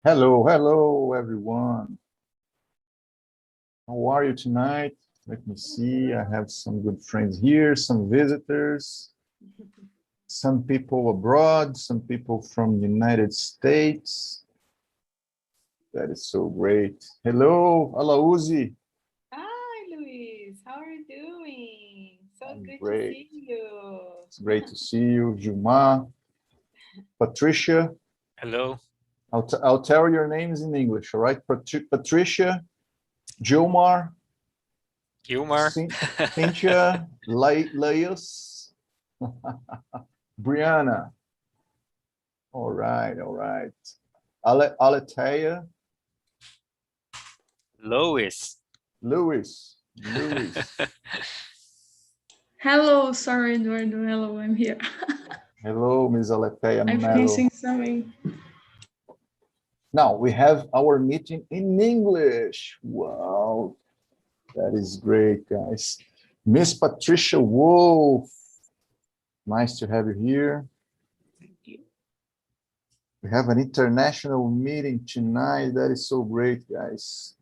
Hello, hello, everyone. How are you tonight? Let me see. I have some good friends here, some visitors, some people abroad, some people from the United States. That is so great. Hello, Alauzi. Hi, Luis. How are you doing? So I'm good to great. see you. It's great to see you, Juma, Patricia. Hello. I'll tell your names in English, all right? Patricia, Jomar, Gilmar. Cynthia, Laius, Brianna. All right, all right. Aletheia, Lois. Louis. Hello, sorry, Eduardo. Hello, I'm here. Hello, Ms. Aletheia I'm Mello. finishing something. Now we have our meeting in English. Wow, that is great, guys. Miss Patricia Wolf, nice to have you here. Thank you. We have an international meeting tonight. That is so great, guys.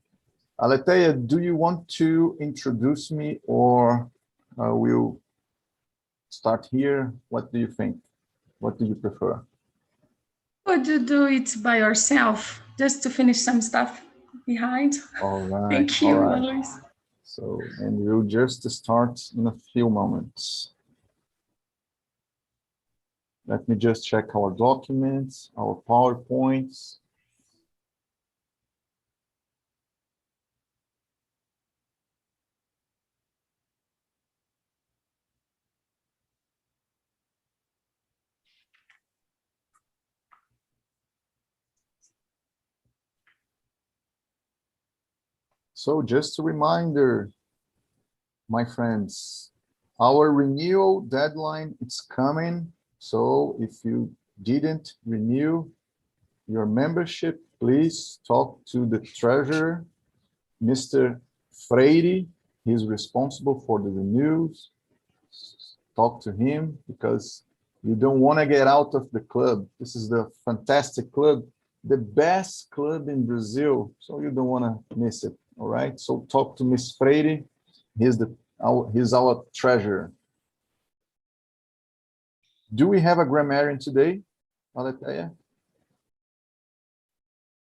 Aletheia, do you want to introduce me or we'll start here? What do you think? What do you prefer? Would you do it by yourself, just to finish some stuff behind? All right. Thank you, Luis. So, and we'll just start in a few moments. Let me just check our documents, our PowerPoints. So just a reminder, my friends, our renewal deadline is coming. So if you didn't renew your membership, please talk to the treasurer, Mr. Freire. He's responsible for the renewals. Talk to him because you don't want to get out of the club. This is the fantastic club, the best club in Brazil. So you don't want to miss it. All right. So talk to Ms. Freire. He's our treasurer. Do we have a grammarian today, Aletheia?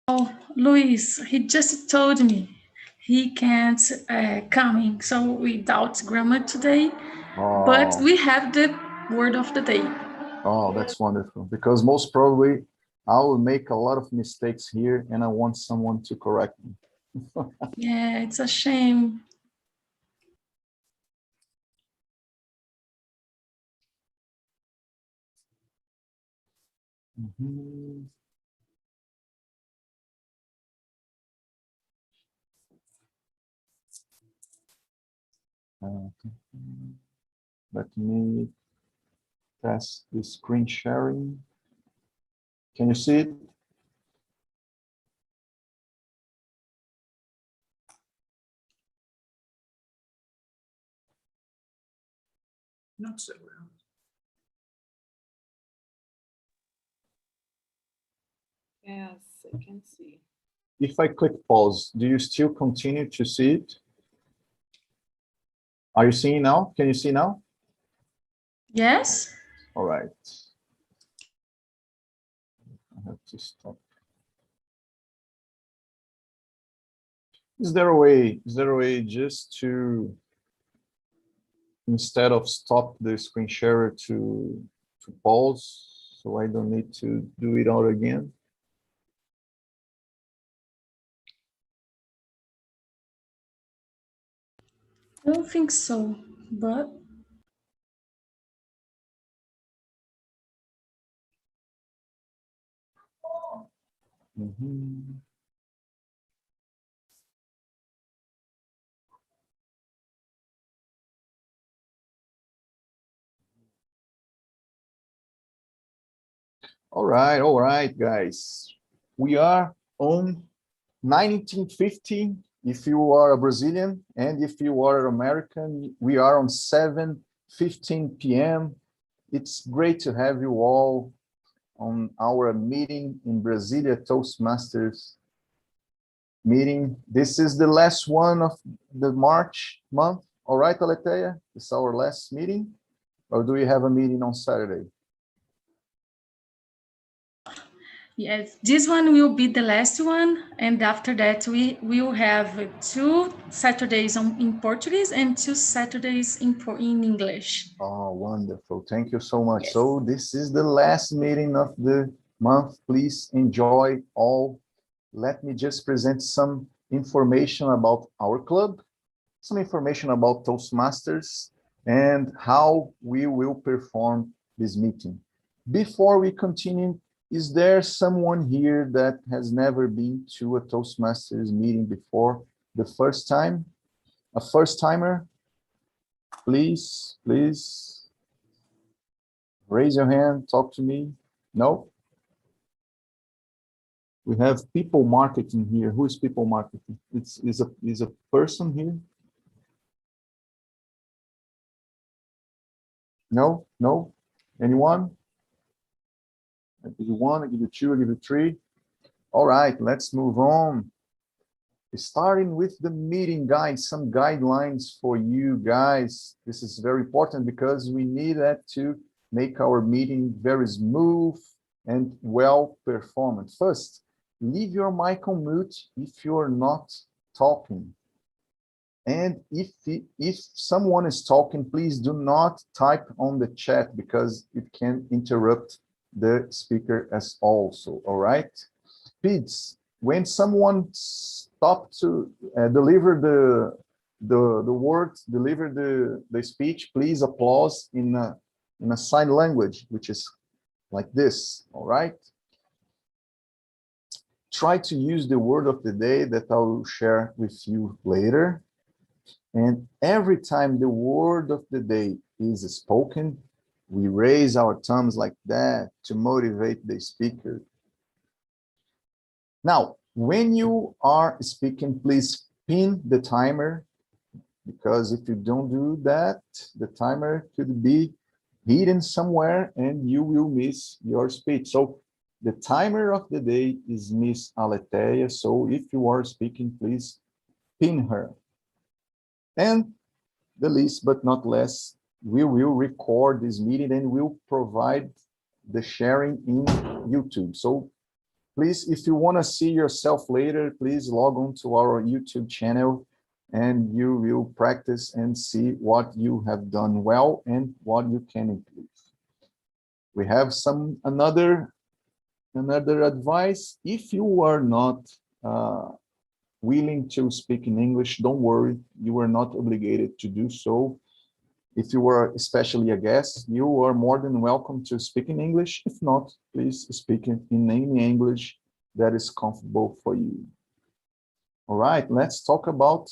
Oh, Luis, he just told me he can't coming, so without grammar today. Oh. But we have the word of the day. Oh, that's wonderful. Because most probably I will make a lot of mistakes here and I want someone to correct me. Yeah, it's a shame. Mm-hmm. Let me test the screen sharing. Can you see it? Not so well. Yes, I can see. If I click pause, do you still continue to see it? Are you seeing now? Can you see now? Yes. All right. I have to stop. Is there a way just to, instead of stop the screen sharer, to pause so I don't need to do it all again? I don't think so, but Mm-hmm. All right, guys. We are on 1950. If you are a Brazilian and if you are American, we are on 7:15 p.m. It's great to have you all on our meeting in Brasília Toastmasters meeting. This is the last one of the March month. All right, Aletheia, it's our last meeting, or do we have a meeting on Saturday? Yes, this one will be the last one, and after that we will have 2 Saturdays in Portuguese and 2 Saturdays in English. Oh, wonderful. Thank you so much. Yes. So this is the last meeting of the month. Please enjoy all. Let me just present some information about our club, some information about Toastmasters, and how we will perform this meeting. Before we continue, is there someone here that has never been to a Toastmasters meeting before? The first time? A first timer? Please, please. Raise your hand, talk to me. No? We have people marketing here. Who is people marketing? Is a person here? No? No? Anyone? I give you 1, I give you 2, I give you 3. All right, let's move on. Starting with the meeting guide, some guidelines for you guys. This is very important because we need that to make our meeting very smooth and well performed. First, leave your mic on mute if you're not talking. And if someone is talking, please do not type on the chat because it can interrupt the speaker as also, all right? Please, when someone stops to deliver the words, deliver the speech, please applause in a sign language, which is like this, all right? Try to use the word of the day that I will share with you later. And every time the word of the day is spoken, we raise our thumbs like that to motivate the speaker. Now, when you are speaking, please pin the timer, because if you don't do that, the timer could be hidden somewhere and you will miss your speech. So the timer of the day is Miss Aletheia. So if you are speaking, please pin her. And the least but not less, we will record this meeting and we'll provide the sharing in YouTube. So please, if you want to see yourself later, please log on to our YouTube channel and you will practice and see what you have done well and what you can improve. We have another advice. If you are not willing to speak in English, don't worry, you are not obligated to do so. If you are especially a guest, you are more than welcome to speak in English. If not, please speak in any English that is comfortable for you. All right, let's talk about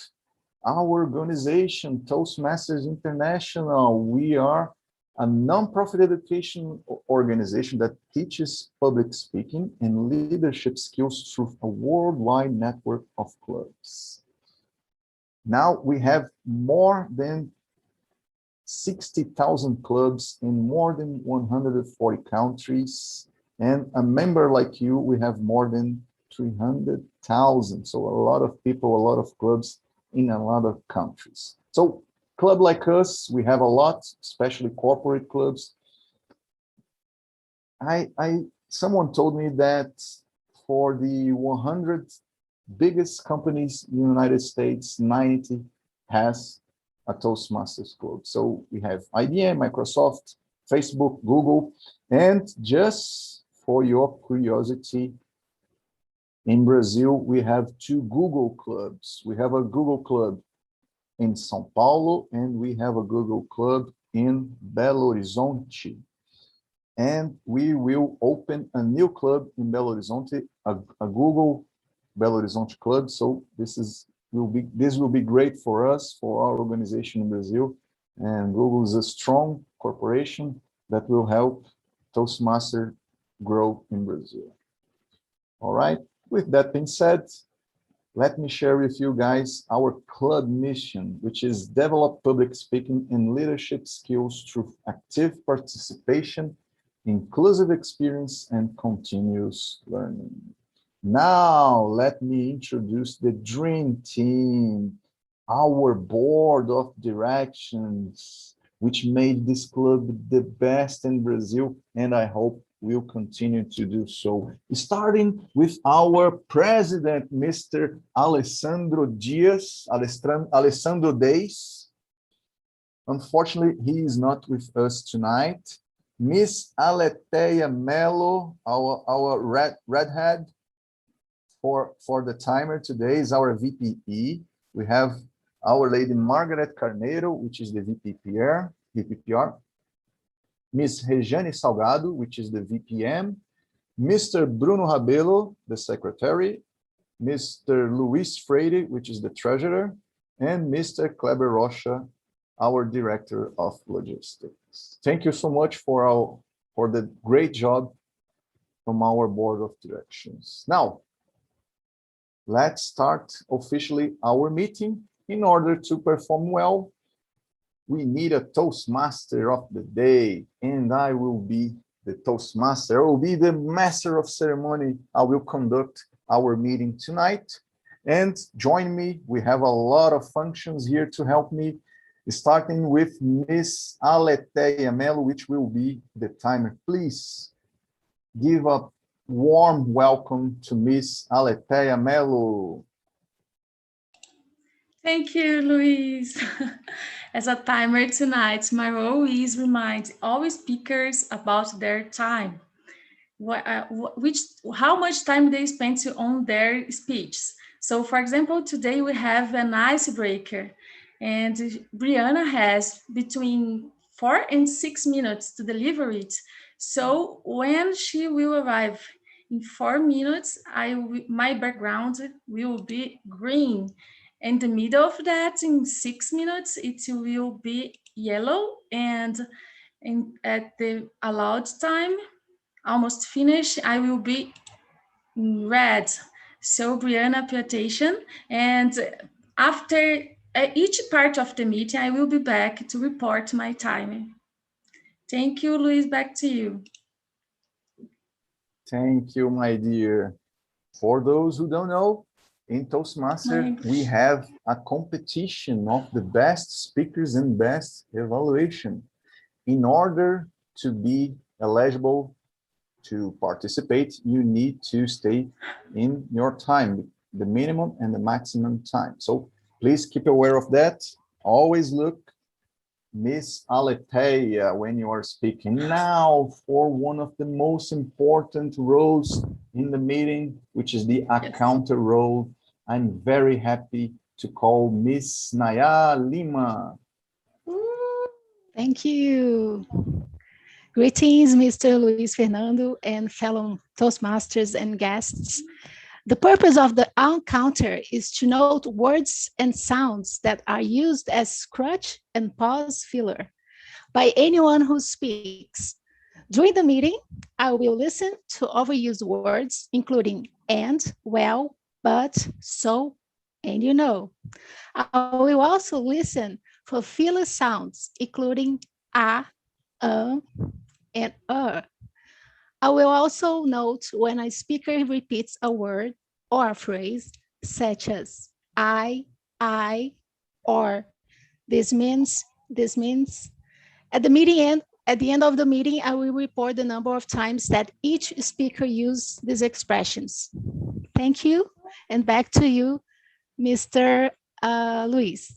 our organization, Toastmasters International. We are a non-profit education organization that teaches public speaking and leadership skills through a worldwide network of clubs. Now we have more than 60,000 clubs in more than 140 countries. And a member like you, we have more than 300,000. So a lot of people, a lot of clubs in a lot of countries. So club like us, we have a lot, especially corporate clubs. Someone told me that for the 100 biggest companies in the United States, 90 has a Toastmasters club. So we have IBM, Microsoft, Facebook, Google, and just for your curiosity, in Brazil, we have 2 Google clubs. We have a Google club in São Paulo, and we have a Google club in Belo Horizonte. And we will open a new club in Belo Horizonte, a Google Belo Horizonte club. So this will be great for us, for our organization in Brazil. And Google is a strong corporation that will help Toastmaster grow in Brazil. All right, with that being said, let me share with you guys our club mission, which is develop public speaking and leadership skills through active participation inclusive experience, and continuous learning. Now, let me introduce the dream team, our board of directions, which made this club the best in Brazil, and I hope will continue to do so. Starting with our president, Mr. Alessandro Dias, Alessandro Dias. Unfortunately, he is not with us tonight. Miss Aletheia Mello, our redhead for the timer today is our VPE. We have our lady Margaret Carneiro, which is the VPPR. Miss Regiane Salgado, which is the VPM. Mr. Bruno Rabelo, the secretary. Mr. Luis Freire, which is the treasurer. And Mr. Kleber Rocha, our director of logistics. Thank you so much for the great job from our board of directions. Now, let's start officially our meeting. In order to perform well, we need a Toastmaster of the day, and I will be the Toastmaster. I will be the master of ceremony. I will conduct our meeting tonight. And join me, we have a lot of functions here to help me, starting with Miss Aletheia Mello, which will be the timer. Please give a warm welcome to Miss Aletheia Mello. Thank you, Luis. As a timer tonight, my role is remind all speakers about their time, how much time they spent on their speech. So, for example, today we have an icebreaker, and Brianna has between 4 and 6 minutes to deliver it. So when she will arrive in 4 minutes, my background will be green. In the middle of that, in 6 minutes, it will be yellow, and at the allowed time, almost finished, I will be red. So Brianna, pay attention. And after each part of the meeting, I will be back to report my time. Thank you, Luis, back to you. Thank you, my dear. For those who don't know, in Toastmaster, we have a competition of the best speakers and best evaluation. In order to be eligible to participate, you need to stay in your time, the minimum and the maximum time. So please keep aware of that. Always look Miss Aletheia when you are speaking. Now for one of the most important roles in the meeting, which is the accountant role. I'm very happy to call Miss Naya Lima. Thank you. Greetings, Mr. Luis Fernando and fellow Toastmasters and guests. The purpose of the on-counter is to note words and sounds that are used as crutch and pause filler by anyone who speaks. During the meeting, I will listen to overused words, including and, well, but, so, and you know. I will also listen for filler sounds, including and I will also note when a speaker repeats a word or a phrase, such as I, or this means. At the end of the meeting, I will report the number of times that each speaker used these expressions. Thank you, and back to you, Mr. Luis.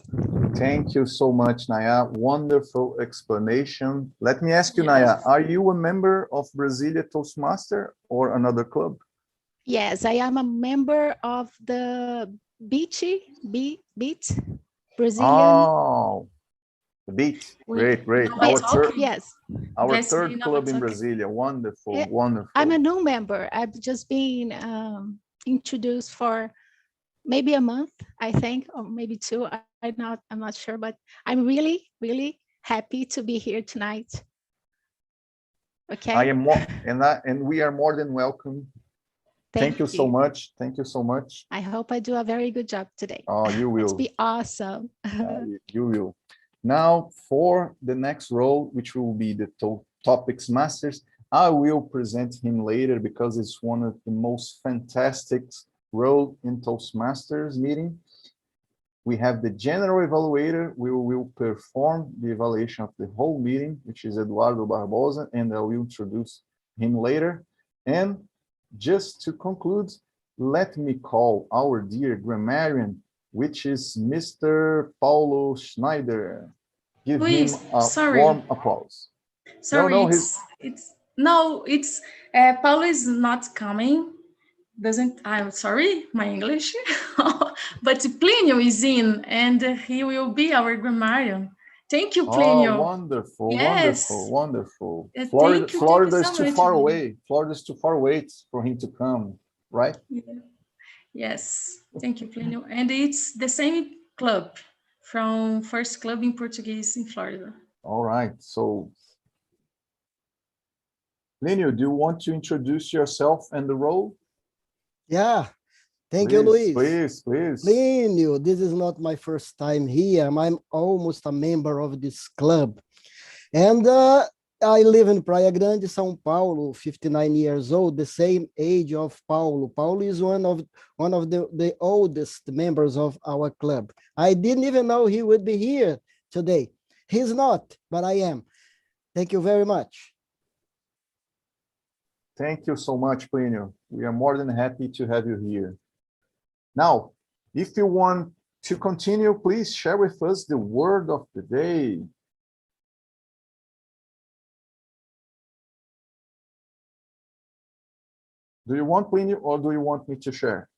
Thank you so much, Naya. Wonderful explanation. Let me ask you, Naya, are you a member of Brasília Toastmaster or another club? Yes, I am a member of the Beat Brazilian. Oh, the Beat. Great. Our third club in Brasília. Wonderful, Yeah, wonderful. I'm a new member. I've just been introduced for maybe a month, I think, or maybe 2. I'm not sure, but I'm really, really happy to be here tonight. Okay. I am more, and we are more than welcome. Thank you so much. Thank you so much. I hope I do a very good job today. Oh, you will. It'll be awesome. You will. Now for the next role, which will be the topics masters, I will present him later because it's one of the most fantastic role in Toastmasters meeting. We have the General Evaluator. We will perform the evaluation of the whole meeting, which is Eduardo Barbosa, and I will introduce him later. And just to conclude, let me call our dear grammarian, which is Mr. Paulo Schneider. Give Luis, him a sorry. warm applause. Sorry, No, it's Paulo is not coming. I'm sorry, my English, but Plinio is in, and he will be our grammarian. Thank you, Plinio. Oh, wonderful, Yes. wonderful. Thank you Florida is so too much, far Plinio. away. Florida is too far away for him to come, right? Yeah. Yes, thank you, Plinio. And it's the same club from First Club in Portuguese in Florida. All right, so Plinio, do you want to introduce yourself and the role? Yeah, thank you, Luis. Please. Plinio, this is not my first time here. I'm almost a member of this club. And I live in Praia Grande, São Paulo, 59 years old, the same age of Paulo. Paulo is one of the oldest members of our club. I didn't even know he would be here today. He's not, but I am. Thank you very much. Thank you so much, Plinio. We are more than happy to have you here. Now, if you want to continue, please share with us the word of the day. Do you want Plinio or do you want me to share?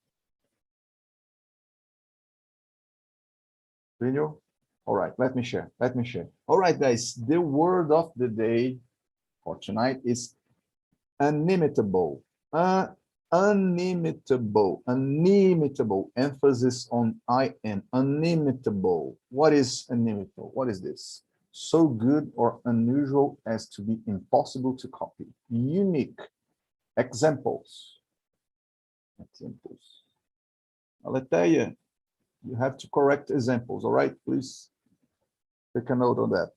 Plinio? All right, let me share. All right, guys, the word of the day for tonight is inimitable. Inimitable. Emphasis on IN. Inimitable. What is inimitable? What is this? So good or unusual as to be impossible to copy. Unique. Examples. Aletheia, you have to correct examples, all right? Please take a note on that.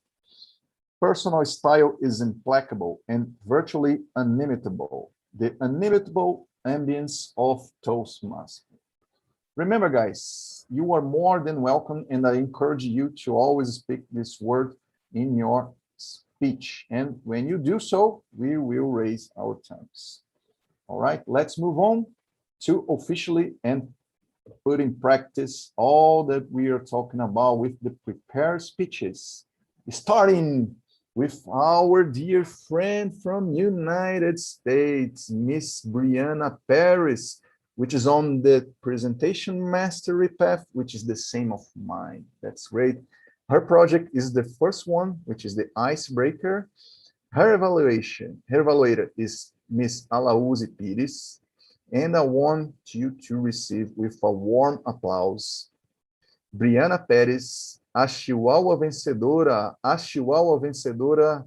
Personal style is implacable and virtually inimitable. The inimitable ambience of Toastmasters. Remember, guys, you are more than welcome, and I encourage you to always speak this word in your speech. And when you do so, we will raise our thumbs. All right, let's move on to officially and put in practice all that we are talking about with the prepared speeches, starting with our dear friend from United States, Miss Brianna Paris, which is on the presentation mastery path, which is the same of mine. That's great. Her project is the first one, which is the icebreaker. Her evaluator is Miss Alaúzi Pires, and I want you to receive with a warm applause Brianna Pérez, a chihuahua vencedora,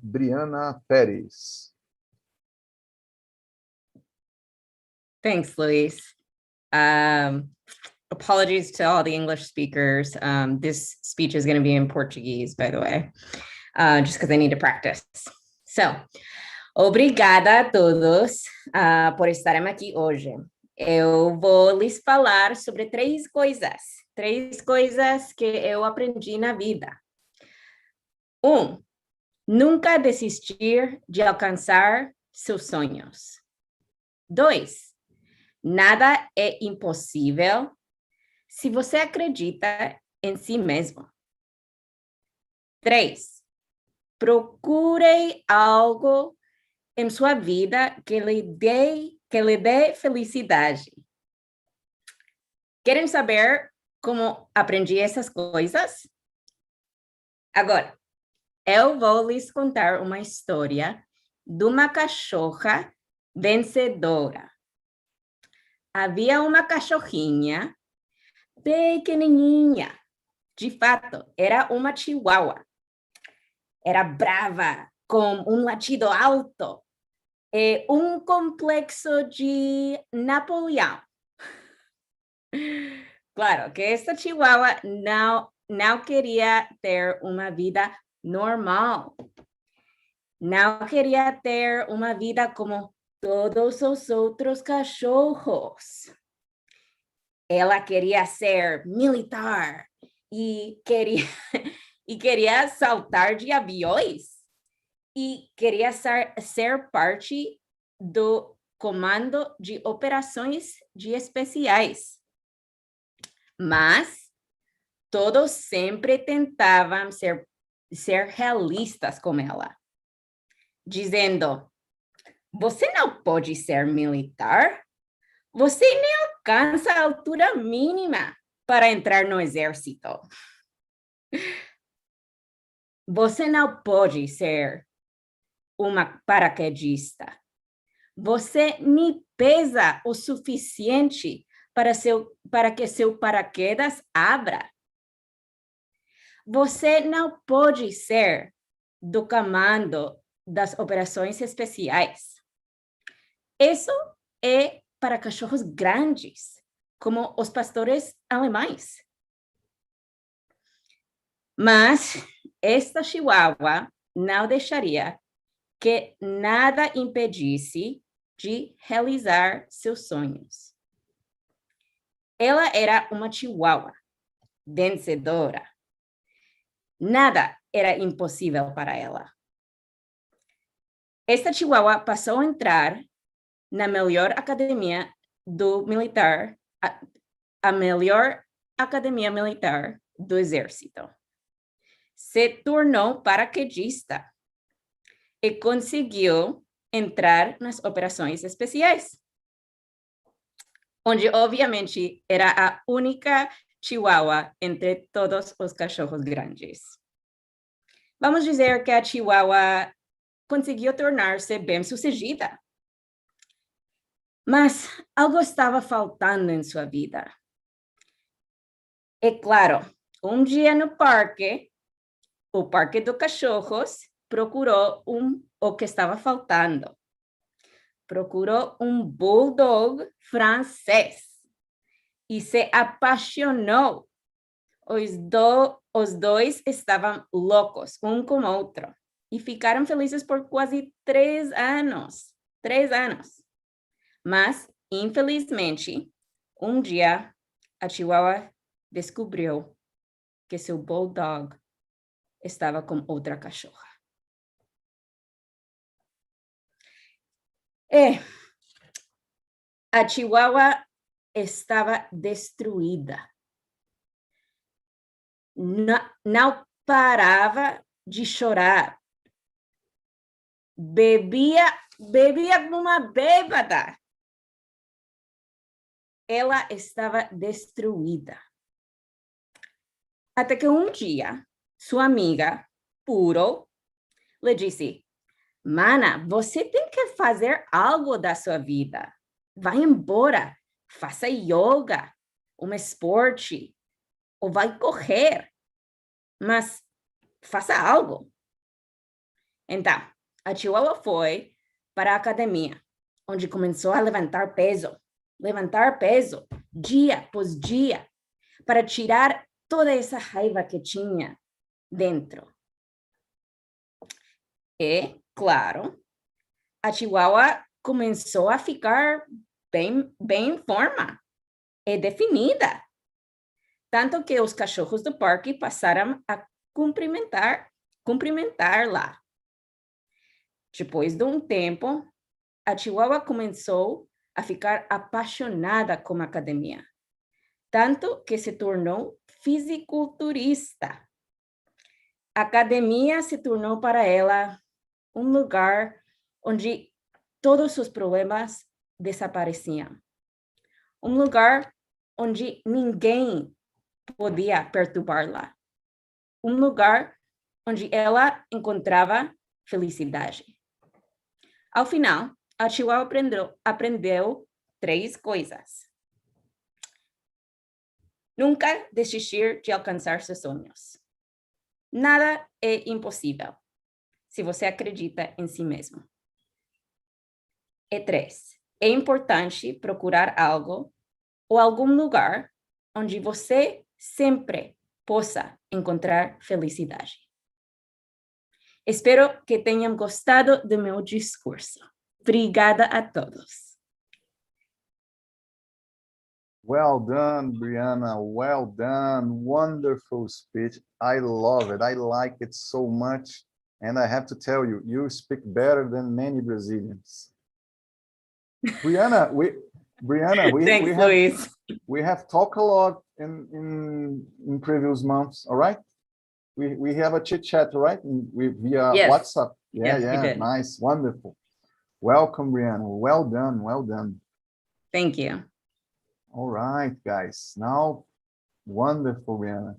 Brianna Pérez. Thanks, Luis. Apologies to all the English speakers. This speech is going to be in Portuguese, by the way, just because I need to practice. So, obrigada a todos por estarem aqui hoje. Eu vou lhes falar sobre três coisas que eu aprendi na vida. 1. Nunca desistir de alcançar seus sonhos. 2. Nada é impossível se você acredita em si mesmo. 3. Procure algo em sua vida que lhe dê felicidade. Querem saber como aprendi essas coisas? Agora, eu vou lhes contar uma história de uma cachorra vencedora. Havia uma cachorrinha pequenininha. De fato, era uma chihuahua. Era brava, com um latido alto e um complexo de Napoleão. Claro que esta chihuahua não queria ter uma vida normal. Não queria ter uma vida como todos os outros cachorros. Ela queria ser militar e queria saltar de aviões e queria ser parte do comando de operações de especiais. Mas todos sempre tentavam ser realistas com ela, dizendo: você não pode ser militar, você nem alcança a altura mínima para entrar no exército. Você não pode ser uma paraquedista. Você nem pesa o suficiente para que seu paraquedas abra. Você não pode ser do comando das operações especiais. Isso é para cachorros grandes, como os pastores alemães. Mas esta chihuahua não deixaria que nada impedisse de realizar seus sonhos. Ela era uma chihuahua vencedora. Nada era impossível para ela. Esta chihuahua passou a entrar na melhor academia do militar, a melhor academia militar do exército. Se tornou paraquedista e conseguiu entrar nas operações especiais, onde obviamente era a única chihuahua entre todos os cachorros grandes. Vamos dizer que a chihuahua conseguiu tornar-se bem-sucedida. Mas algo estava faltando em sua vida. É claro, um dia no parque, o Parque dos Cachorros procurou o que estava faltando. Procurou um bulldog francês e se apaixonou. Os dois estavam loucos, um com o outro, e ficaram felizes por quase 3 anos. 3 anos. Mas, infelizmente, um dia, a Chihuahua descobriu que seu bulldog estava com outra cachorra. E a Chihuahua estava destruída. Não parava de chorar. Bebia como uma bêbada. Ela estava destruída. Até que um dia, sua amiga, Puro, lhe disse: Mana, você tem que fazer algo da sua vida. Vai embora, faça yoga, um esporte, ou vai correr. Mas faça algo. Então, a Chihuahua foi para a academia, onde começou a levantar peso, dia após dia, para tirar toda essa raiva que tinha dentro. E, claro, a Chihuahua começou a ficar bem em forma e definida. Tanto que os cachorros do parque passaram a cumprimentar-la. Depois de um tempo, a Chihuahua começou a ficar apaixonada com a academia, tanto que se tornou fisiculturista. A academia se tornou para ela um lugar onde todos os problemas desapareciam. Um lugar onde ninguém podia perturbá-la. Um lugar onde ela encontrava felicidade. Ao final, a Chihuahua aprendeu 3 coisas. Nunca desistir de alcançar seus sonhos. Nada é impossível se você acredita em si mesmo. E 3, é importante procurar algo ou algum lugar onde você sempre possa encontrar felicidade. Espero que tenham gostado do meu discurso. Obrigada a todos. Well done, Brianna. Well done. Wonderful speech. I love it. I like it so much. And I have to tell you, you speak better than many Brazilians. Brianna, Thanks, Luis. we have talked a lot in previous months. All right. We have a chit chat, right? Via Yes. WhatsApp. Yeah, Yes, we did. nice, wonderful. Welcome, Brianna. Well done, well done. Thank you. All right, guys. Now, wonderful, Brianna.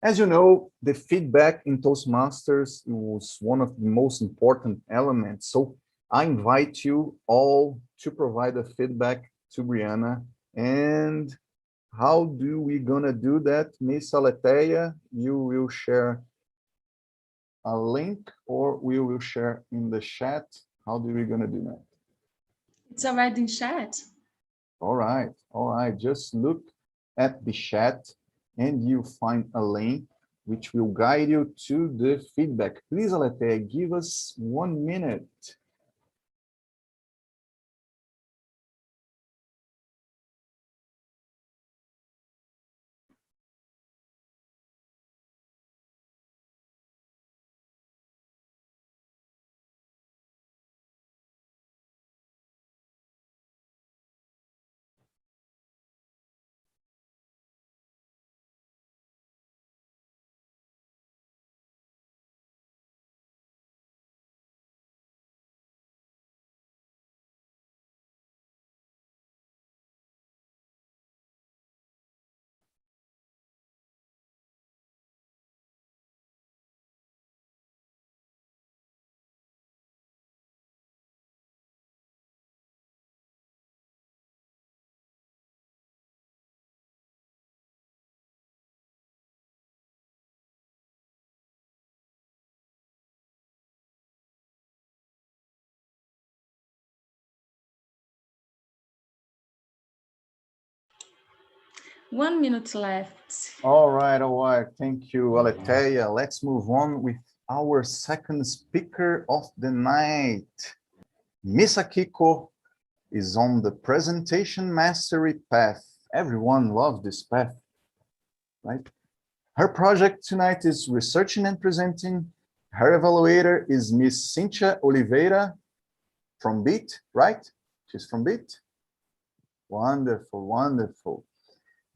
As you know, the feedback in Toastmasters was one of the most important elements. So I invite you all to provide a feedback to Brianna. And how do we gonna do that? Miss Aletheia, you will share a link or we will share in the chat. How do we gonna do that? It's already in chat. All right. Just look at the chat and you find a link which will guide you to the feedback. Please, Aletheia, give us 1 minute. One minute left. All right. Thank you, Aletheia. Let's move on with our second speaker of the night. Miss Akiko is on the presentation mastery path. Everyone loves this path, right? Her project tonight is researching and presenting. Her evaluator is Miss Cynthia Oliveira from BEAT, right? She's from BEAT. Wonderful.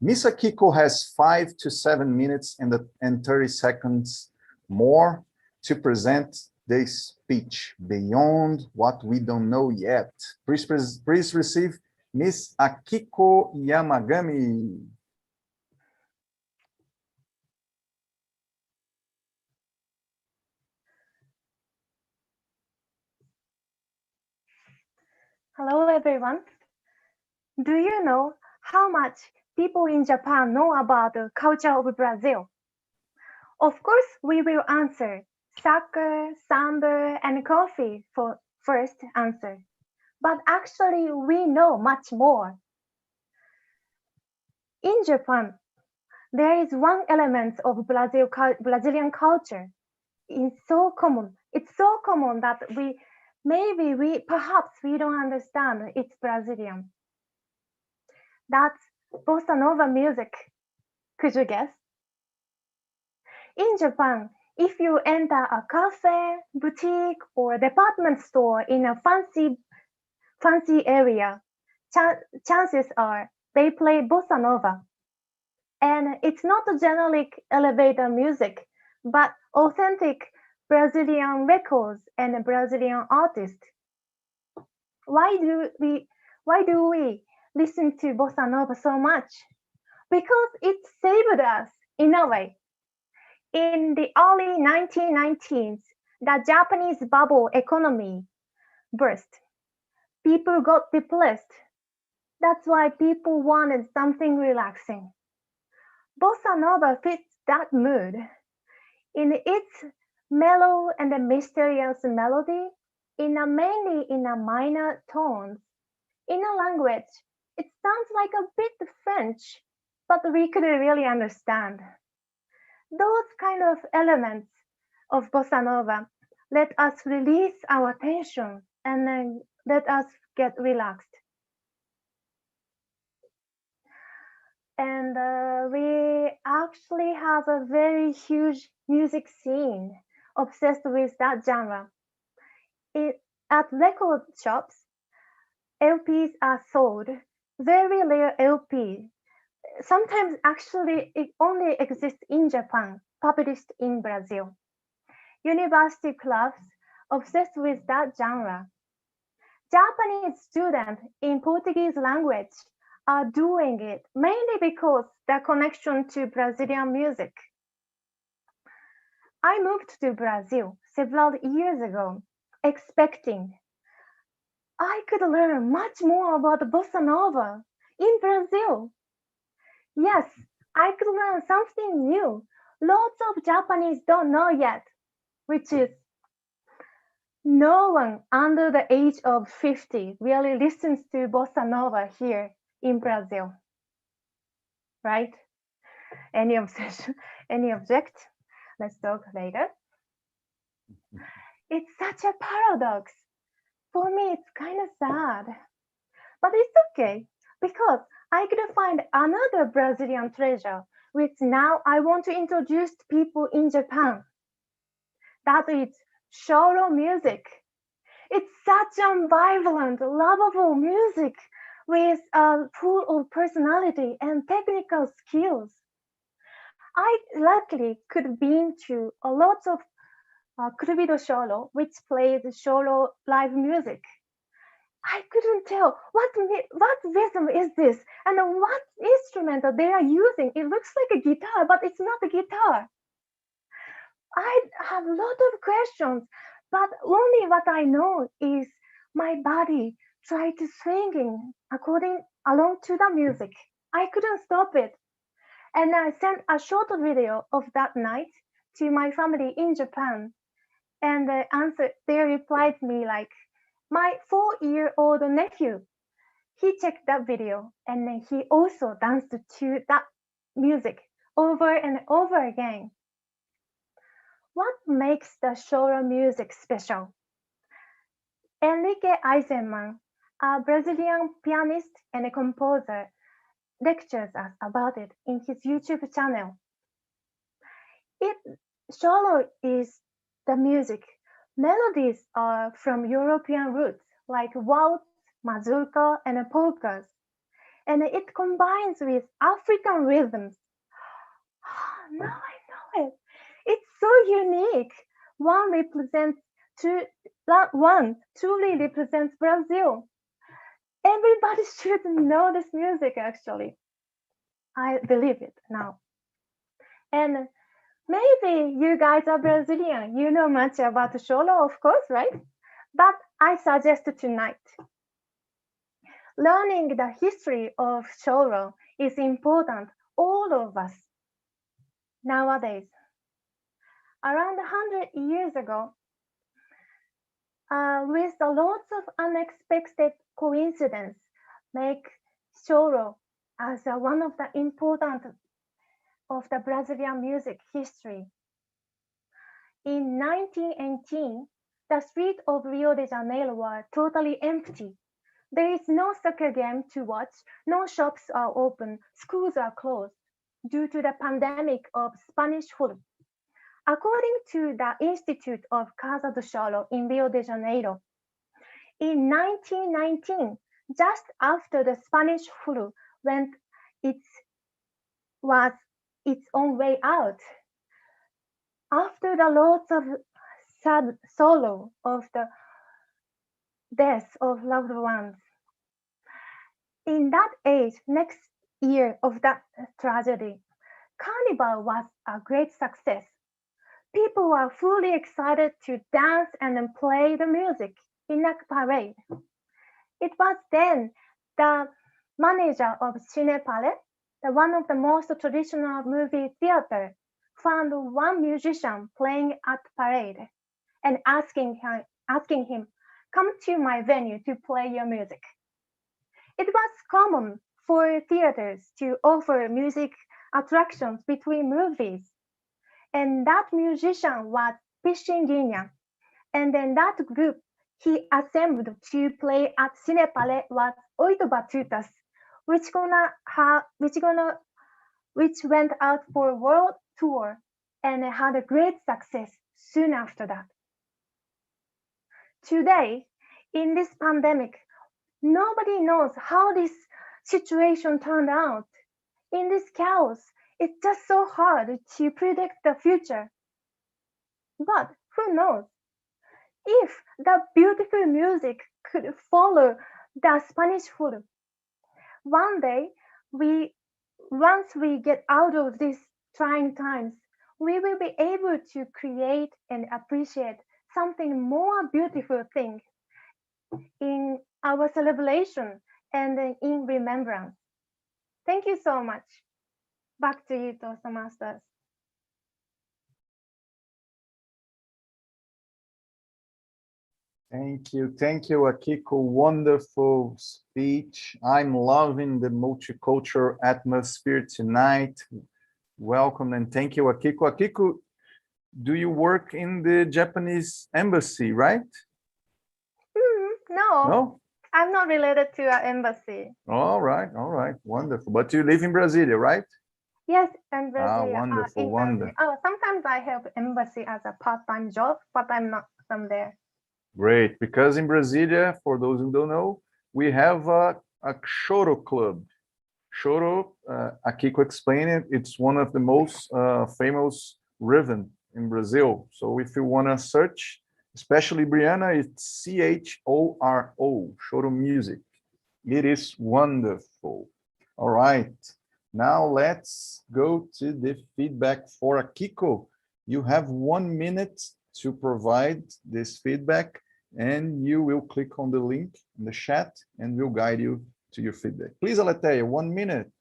Miss Akiko has 5 to 7 minutes and 30 seconds more to present the speech Beyond What We Don't Know Yet. Please receive Miss Akiko Yamagami. Hello, everyone. Do you know how much people in Japan know about the culture of Brazil? Of course, we will answer soccer, samba, and coffee for first answer. But actually, we know much more. In Japan, there is one element of Brazilian culture. It's so common that perhaps we don't understand it's Brazilian. That's bossa nova music. Could you guess? In Japan, if you enter a cafe, boutique, or department store in a fancy area, chances are they play bossa nova. And it's not a generic elevator music, but authentic Brazilian records and Brazilian artists. Why do we listen to bossa nova so much? Because it saved us in a way. In the early 1990s, the Japanese bubble economy burst. People got depressed. That's why people wanted something relaxing. Bossa nova fits that mood. In its mellow and mysterious melody, mainly in a minor tones. In a language, it sounds like a bit French, but we couldn't really understand. Those kind of elements of bossa nova let us release our tension and then let us get relaxed. And we actually have a very huge music scene obsessed with that genre. At record shops, LPs are sold, very rare LP. Sometimes actually it only exists in Japan, published in Brazil. University clubs obsessed with that genre. Japanese students in Portuguese language are doing it mainly because the connection to Brazilian music. I moved to Brazil several years ago, expecting I could learn much more about bossa nova in Brazil. Yes, I could learn something new. Lots of Japanese don't know yet, which is no one under the age of 50 really listens to bossa nova here in Brazil, right? Any obsession? Any object? Let's talk later. It's such a paradox. For me, it's kind of sad, but it's okay because I could find another Brazilian treasure, which now I want to introduce to people in Japan. That is choro music. It's such a vibrant, lovable music with full of personality and technical skills. I luckily could been to a lot of Kurubido Choro, which plays choro live music. I couldn't tell what rhythm is this and what instrument they are using. It looks like a guitar, but it's not a guitar. I have a lot of questions, but only what I know is my body tried to swinging along to the music. I couldn't stop it. And I sent a short video of that night to my family in Japan. And they replied me like, my 4-year-old nephew, he checked that video and then he also danced to that music over and over again. What makes the choro music special? Enrique Eisenman, a Brazilian pianist and a composer, lectures us about it in his YouTube channel. Choro is the music. Melodies are from European roots like waltz, mazurka, and polkas, and it combines with African rhythms. Now I know it. It's so unique. One truly represents Brazil. Everybody should know this music, actually. I believe it now. And maybe you guys are Brazilian. You know much about choro, of course, right? But I suggest tonight, learning the history of choro is important, all of us. Nowadays, around 100 years ago, with a lot of unexpected coincidence, make choro as one of the important of the Brazilian music history. In 1918, the streets of Rio de Janeiro were totally empty. There is no soccer game to watch, no shops are open, schools are closed due to the pandemic of Spanish flu. According to the Institute of Casa do Choro in Rio de Janeiro, in 1919, just after the Spanish flu was its own way out, after the lots of sad sorrow of the death of loved ones, in that age, next year of that tragedy, Carnival was a great success. People were fully excited to dance and play the music in a parade. It was then the manager of Cinepale, one of the most traditional movie theater, found one musician playing at parade and asking him, come to my venue to play your music. It was common for theaters to offer music attractions between movies. And that musician was Pixinguinha, And then that group he assembled to play at Cinepale was Oito Batutas, which went out for world tour and had a great success soon after that. Today, in this pandemic, nobody knows how this situation turned out. In this chaos, it's just so hard to predict the future. But who knows? If the beautiful music could follow the Spanish flu, one day, once we get out of these trying times, we will be able to create and appreciate something more beautiful thing in our celebration and in remembrance. Thank you so much. Back to you, Toastmasters. Thank you, Akiko. Wonderful speech. I'm loving the multicultural atmosphere tonight. Welcome and thank you, Akiko. Akiko, do you work in the Japanese embassy, right? No, No? I'm not related to an embassy. All right, wonderful. But you live in Brasilia, right? Yes, in Brasilia. Wonderful, wonderful. Oh, sometimes I help embassy as a part-time job, but I'm not from there. Great, because in Brasilia, for those who don't know, we have a choro club. Choro, Akiko explained it, it's one of the most famous rhythm in Brazil. So if you want to search, especially Brianna, it's C-H-O-R-O, choro music. It is wonderful. All right, now let's go to the feedback for Akiko. You have 1 minute to provide this feedback, and you will click on the link in the chat and we'll guide you to your feedback. Please, Aletheia, 1 minute.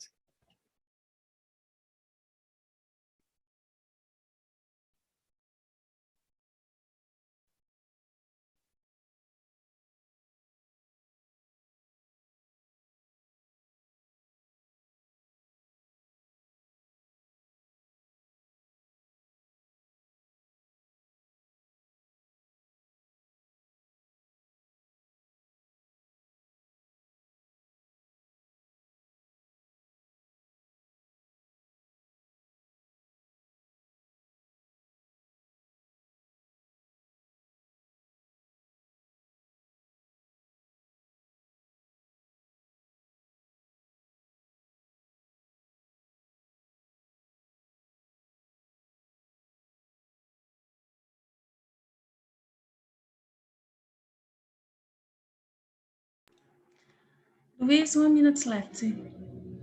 Luis, 1 minute left.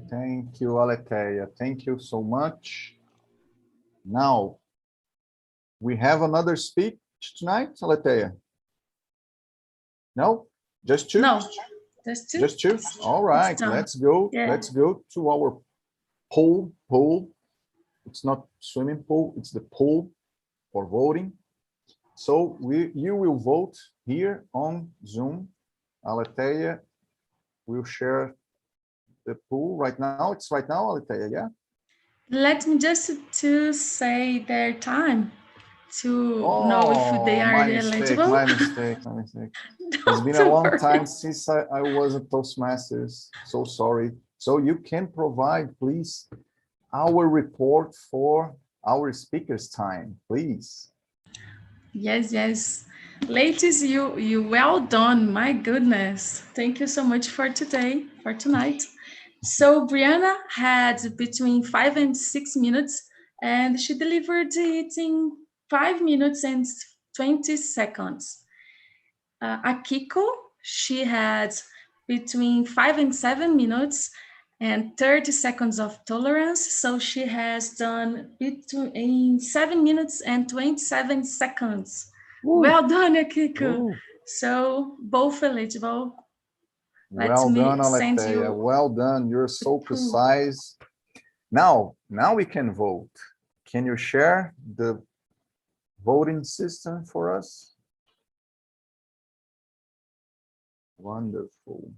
Thank you, Aletheia. Thank you so much. Now, we have another speech tonight, Aletheia? No? Just two? No, just two. Just two? All right, let's go. Yeah. Let's go to our poll. It's not swimming pool, it's the poll for voting. So you will vote here on Zoom. Aletheia will share the pool right now. It's right now, Aletheia, yeah? Let me just to say their time to know if they are eligible. My mistake. It's been a long time since I was a Toastmasters. So sorry. So you can provide, please, our report for our speakers' time, please. Yes. Ladies, you well done. My goodness. Thank you so much for tonight. So Brianna had between 5 and 6 minutes, and she delivered it in 5 minutes and 20 seconds. Akiko, she had between 5 and 7 minutes and 30 seconds of tolerance. So she has done between 7 minutes and 27 seconds. Ooh. Well done, Akiko. Ooh. So both eligible. Well done, Aletheia. Well done. You're so precise. Now we can vote. Can you share the voting system for us? Wonderful.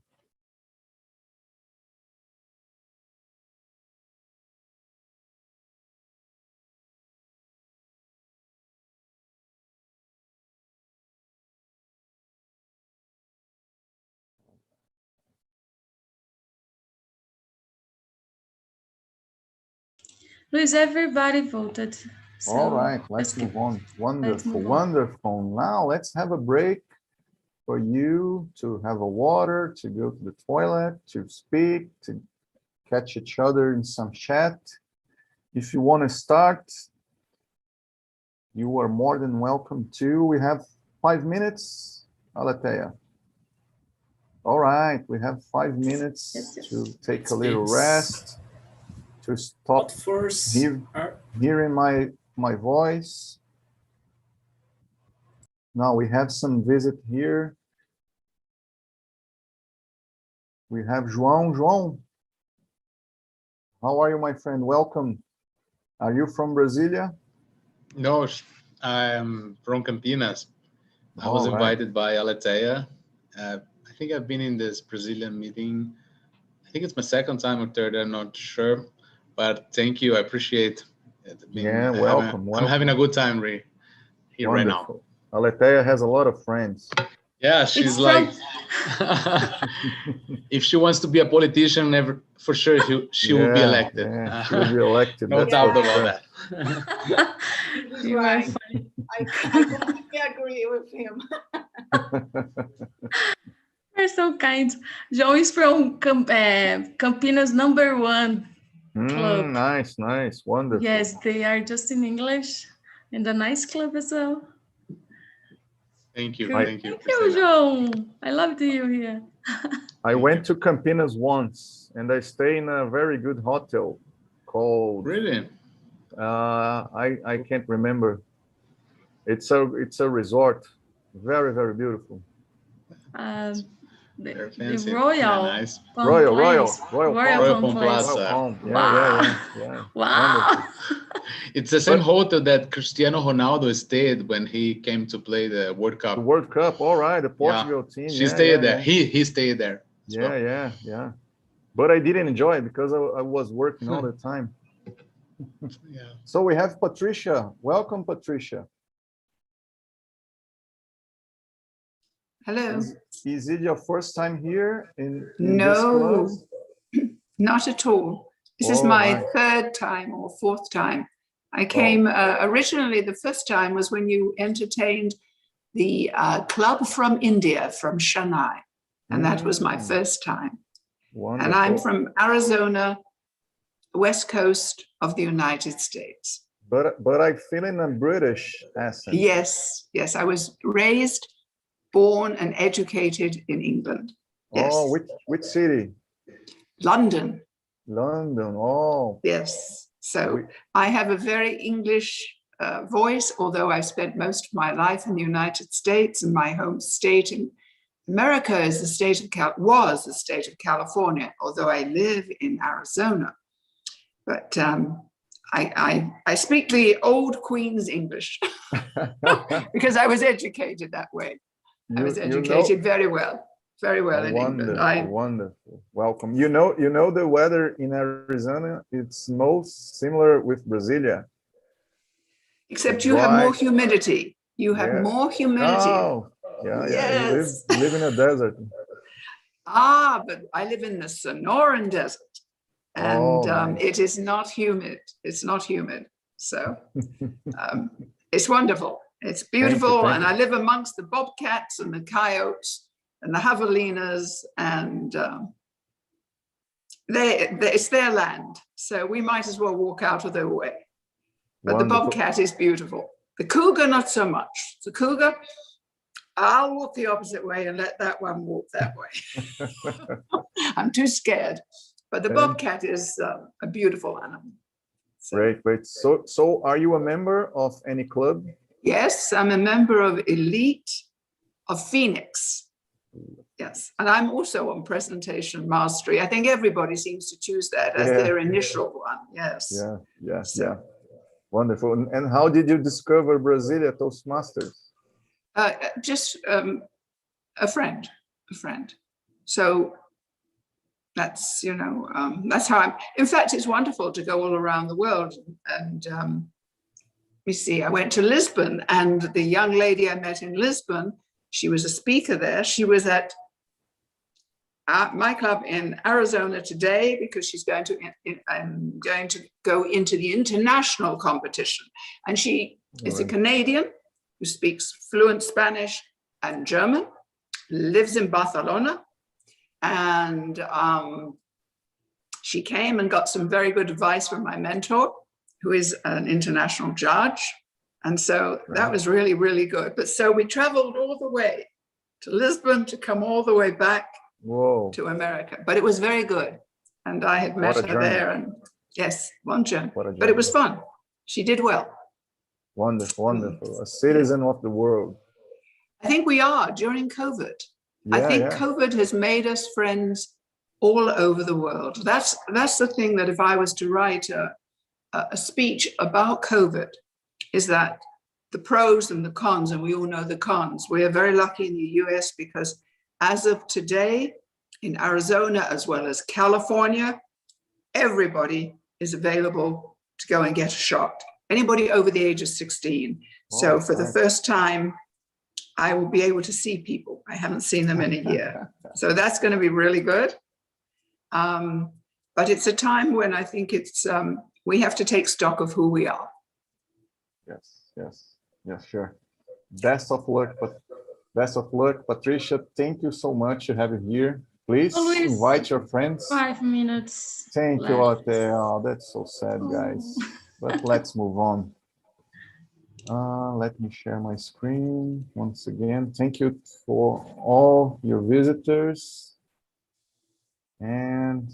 Luis, everybody voted. So All right, let's let's move on. Let's Wonderful, move on. wonderful. Now let's have a break for you to have a water, to go to the toilet, to speak, to catch each other in some chat. If you want to start, you are more than welcome to. We have 5 minutes, Aletheia. All right, we have 5 minutes Yes, yes. to take a little rest, to stop hearing my voice. Now we have some visit here. We have João. João, how are you, my friend? Welcome. Are you from Brasília? No, I am from Campinas. I was invited by Aletheia. I think I've been in this Brazilian meeting. I think it's my second time or third, I'm not sure. But thank you, I appreciate it. Welcome. I'm having a good time here right now. Aletheia has a lot of friends. Yeah, she's like, if she wants to be a politician, for sure she will be elected. Yeah, she will be elected. No doubt about that. He's right. I completely agree with him. You're so kind. João is from Campinas #1 club. Nice, wonderful. Yes, they are just in English and a nice club as well. Thank you. Thank you, João. I love you here. I went to Campinas once and I stay in a very good hotel called. Really? I can't remember. It's a resort, very beautiful. The Royal nice. Royal Palm Plaza. Yeah. Wow. It's the same hotel that Cristiano Ronaldo stayed when he came to play the World Cup. The World Cup, all right, the Portugal team. She stayed there. He stayed there. Yeah. But I didn't enjoy it because I was working all the time. Yeah. So we have Patricia. Welcome, Patricia. Hello. Is it your first time here in no, this club? Not at all. This is my third time or fourth time. I came originally, the first time was when you entertained the club from India, from Chennai. And that was my first time. Wonderful. And I'm from Arizona, west coast of the United States. But I feel in a British accent. Yes. I was raised, born and educated in England. Yes. Oh, which city? London. Oh. Yes. So I have a very English voice, although I spent most of my life in the United States, and my home state in America is was the state of California, although I live in Arizona. But I speak the old Queen's English because I was educated that way. I was educated very well in England. Wonderful. Welcome. You know the weather in Arizona, it's most similar with Brasilia. Except you have more humidity. You have more humidity. Oh, yes. You live in a desert. But I live in the Sonoran Desert, and it is not humid. It's not humid. So it's wonderful. It's beautiful. And I live amongst the bobcats and the coyotes and the javelinas, and it's their land. So we might as well walk out of their way. But the bobcat is beautiful. The cougar, not so much. The cougar, I'll walk the opposite way and let that one walk that way. I'm too scared. But the bobcat is a beautiful animal. So. Great. So are you a member of any club? Yes, I'm a member of Elite of Phoenix. Yes, and I'm also on Presentation Mastery. I think everybody seems to choose that as their initial one. Yes. Yeah. Wonderful. And how did you discover Brasília Toastmasters? Just a friend. So that's, that's how I'm. In fact, it's wonderful to go all around the world. And you see, I went to Lisbon, and the young lady I met in Lisbon, she was a speaker there. She was at my club in Arizona today because she's going to go into the international competition. And she is a Canadian who speaks fluent Spanish and German, lives in Barcelona. And she came and got some very good advice from my mentor, who is an international judge. And so that was really, really good. But so we traveled all the way to Lisbon to come all the way back to America. But it was very good. And I had met her there. And yes, one journey. But it was fun. She did well. Wonderful, wonderful. A citizen of the world. I think we are during COVID. I think COVID has made us friends all over the world. That's the thing that if I was to write a speech about COVID, is that the pros and the cons, and we all know the cons. We are very lucky in the US because as of today, in Arizona as well as California, everybody is available to go and get a shot. Anybody over the age of 16. So for the first time, I will be able to see people. I haven't seen them in a year. So that's going to be really good. But it's a time when I think it's we have to take stock of who we are. Yes, sure. Best of luck, Patricia. Thank you so much to have you here. Please invite your friends. 5 minutes. Thank you, Ate. Oh, that's so sad, guys. But let's move on. Let me share my screen once again. Thank you for all your visitors. And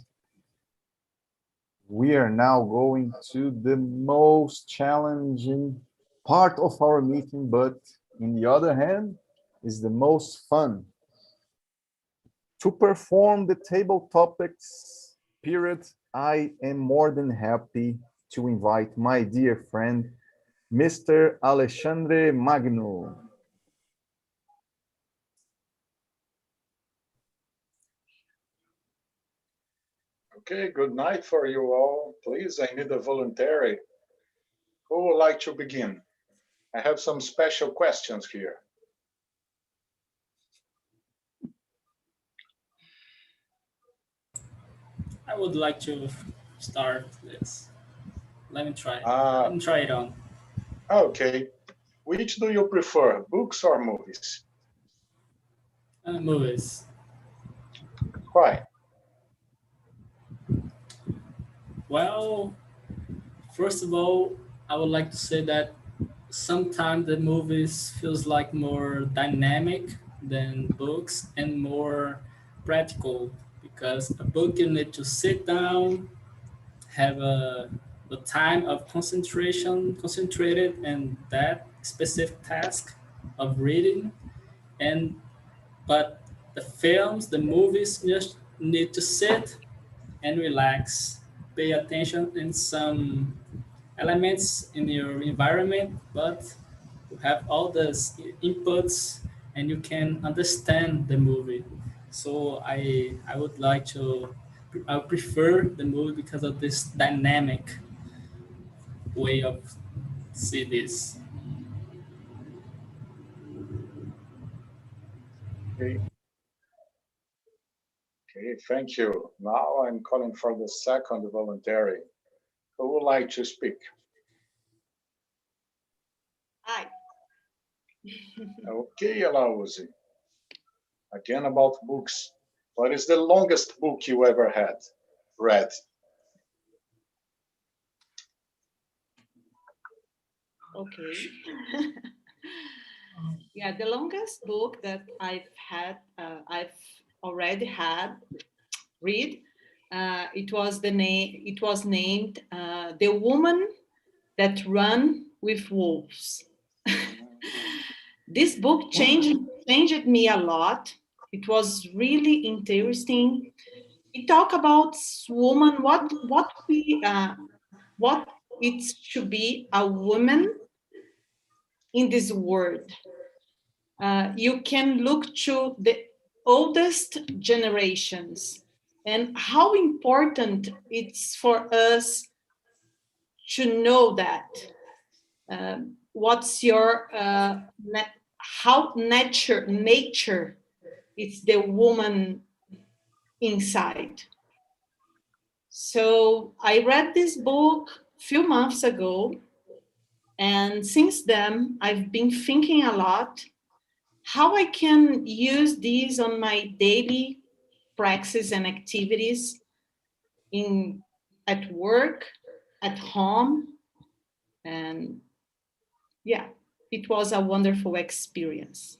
we are now going to the most challenging part of our meeting, but on the other hand, is the most fun. To perform the table topics period, I am more than happy to invite my dear friend, Mr. Alexandre Magno. Okay, good night for you all. Please, I need a voluntary. Who would like to begin? I have some special questions here. I would like to start this. Let me try. Let me try it on. Okay. Which do you prefer, books or movies? Movies. Why? Well, first of all, I would like to say that sometimes the movies feels like more dynamic than books and more practical, because a book you need to sit down, have the time of concentrated in that specific task of reading, but the films, the movies just need to sit and relax, pay attention in some elements in your environment, but you have all those inputs and you can understand the movie. So I would like to, I prefer the movie because of this dynamic way of see this. Okay. Okay, thank you. Now I'm calling for the second voluntary. Who would like to speak? Hi. Okay, Alauzi. Again about books. What is the longest book you ever had read? Okay. Yeah, the longest book that I've already had read. It was named "The Woman That Ran with Wolves." This book changed me a lot. It was really interesting. We talk about woman, what it should be a woman in this world. You can look to the oldest generations and how important it's for us to know that. What's your how nature is the woman inside. So I read this book a few months ago, and since then I've been thinking a lot how I can use these on my daily practices and activities at work, at home, and yeah, it was a wonderful experience.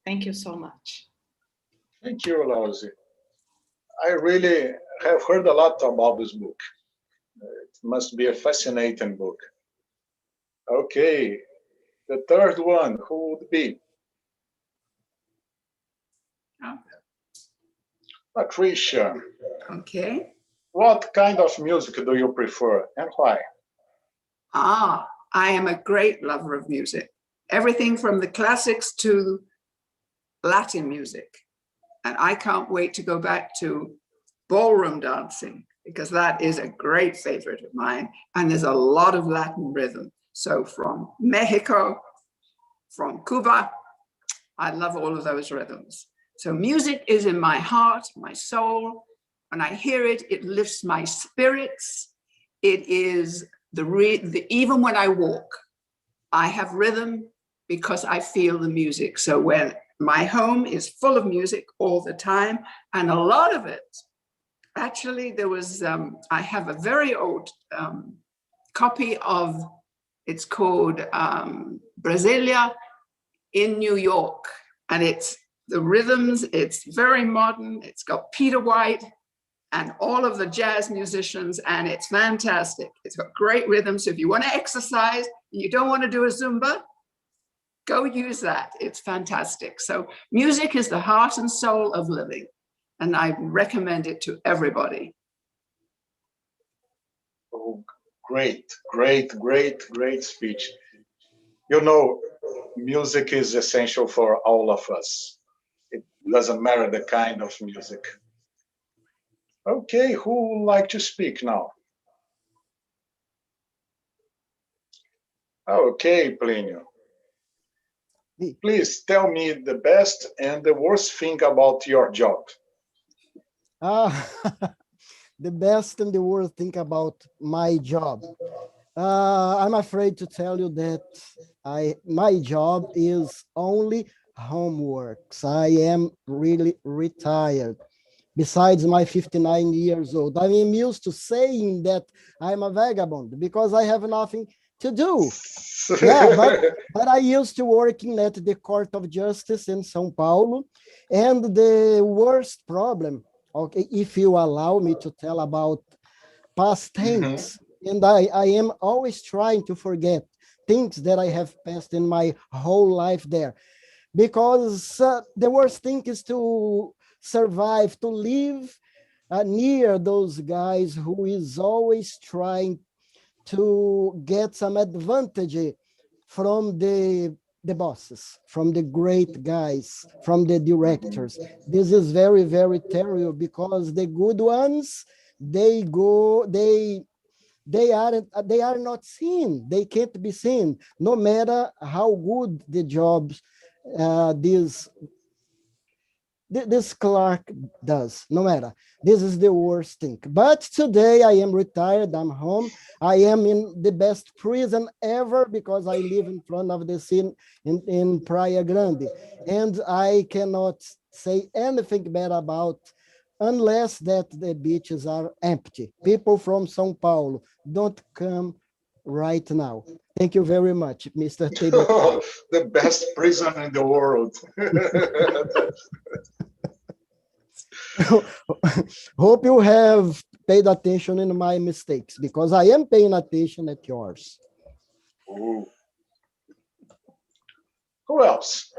Thank you so much. Thank you, Lauzi. I really have heard a lot about this book. It must be a fascinating book. Okay, the third one, who would be? Patricia. Okay. What kind of music do you prefer and why? I am a great lover of music. Everything from the classics to Latin music. And I can't wait to go back to ballroom dancing because that is a great favorite of mine. And there's a lot of Latin rhythm. So from Mexico, from Cuba, I love all of those rhythms. So music is in my heart, my soul. When I hear it, it lifts my spirits. It is even when I walk, I have rhythm because I feel the music. So when my home is full of music all the time, and a lot of it, actually there was, I have a very old copy of, it's called Brasília in New York. And it's the rhythms, it's very modern. It's got Peter White and all of the jazz musicians, and it's fantastic. It's got great rhythm. So if you want to exercise and you don't want to do a Zumba, go use that. It's fantastic. So music is the heart and soul of living, and I recommend it to everybody. Oh, great, great, great, great speech. You know, music is essential for all of us. It doesn't matter the kind of music. Okay, who would like to speak now? Okay, Plinio. Please tell me the best and the worst thing about your job. The best and the worst thing about my job. I'm afraid to tell you that my job is only homeworks. I am really retired. Besides my 59 years old, I am used to saying that I'm a vagabond because I have nothing to do. Yeah, but I used to working at the Court of Justice in São Paulo, and the worst problem, okay, if you allow me to tell about past things, and I am always trying to forget things that I have passed in my whole life there, because the worst thing is to survive, to live near those guys who is always trying to get some advantage from the bosses, from the great guys, from the directors. This is very, very terrible because the good ones, they are not seen. They can't be seen, no matter how good the jobs this clerk does, no matter. This is the worst thing. But today I am retired, I'm home. I am in the best prison ever because I live in front of the scene in Praia Grande. And I cannot say anything bad about unless that the beaches are empty. People from São Paulo, don't come right now. Thank you very much, Mr. Oh, the best prison in the world. Hope you have paid attention in my mistakes because I am paying attention at yours. Ooh. Who else?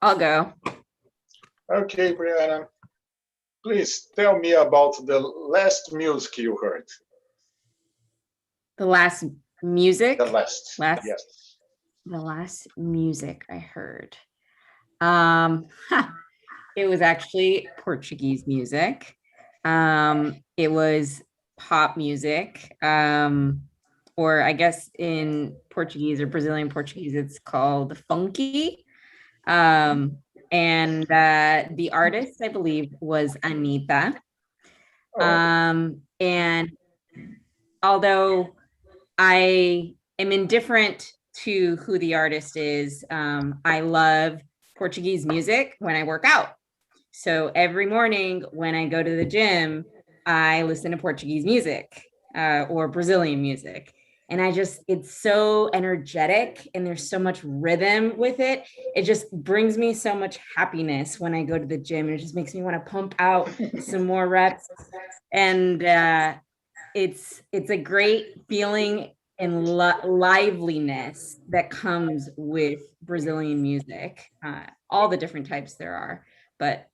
I'll go. Okay, Brianna. Please tell me about the last music you heard. The last music? The last. Yes. The last music I heard. It was actually Portuguese music. It was pop music. or I guess in Portuguese or Brazilian Portuguese, it's called funky. And the artist, I believe, was Anitta. And although I am indifferent to who the artist is, I love Portuguese music when I work out. So every morning when I go to the gym, I listen to Portuguese music or Brazilian music. And it's so energetic and there's so much rhythm with it. It just brings me so much happiness when I go to the gym. And it just makes me want to pump out some more reps. And it's a great feeling and liveliness that comes with Brazilian music, all the different types there are. But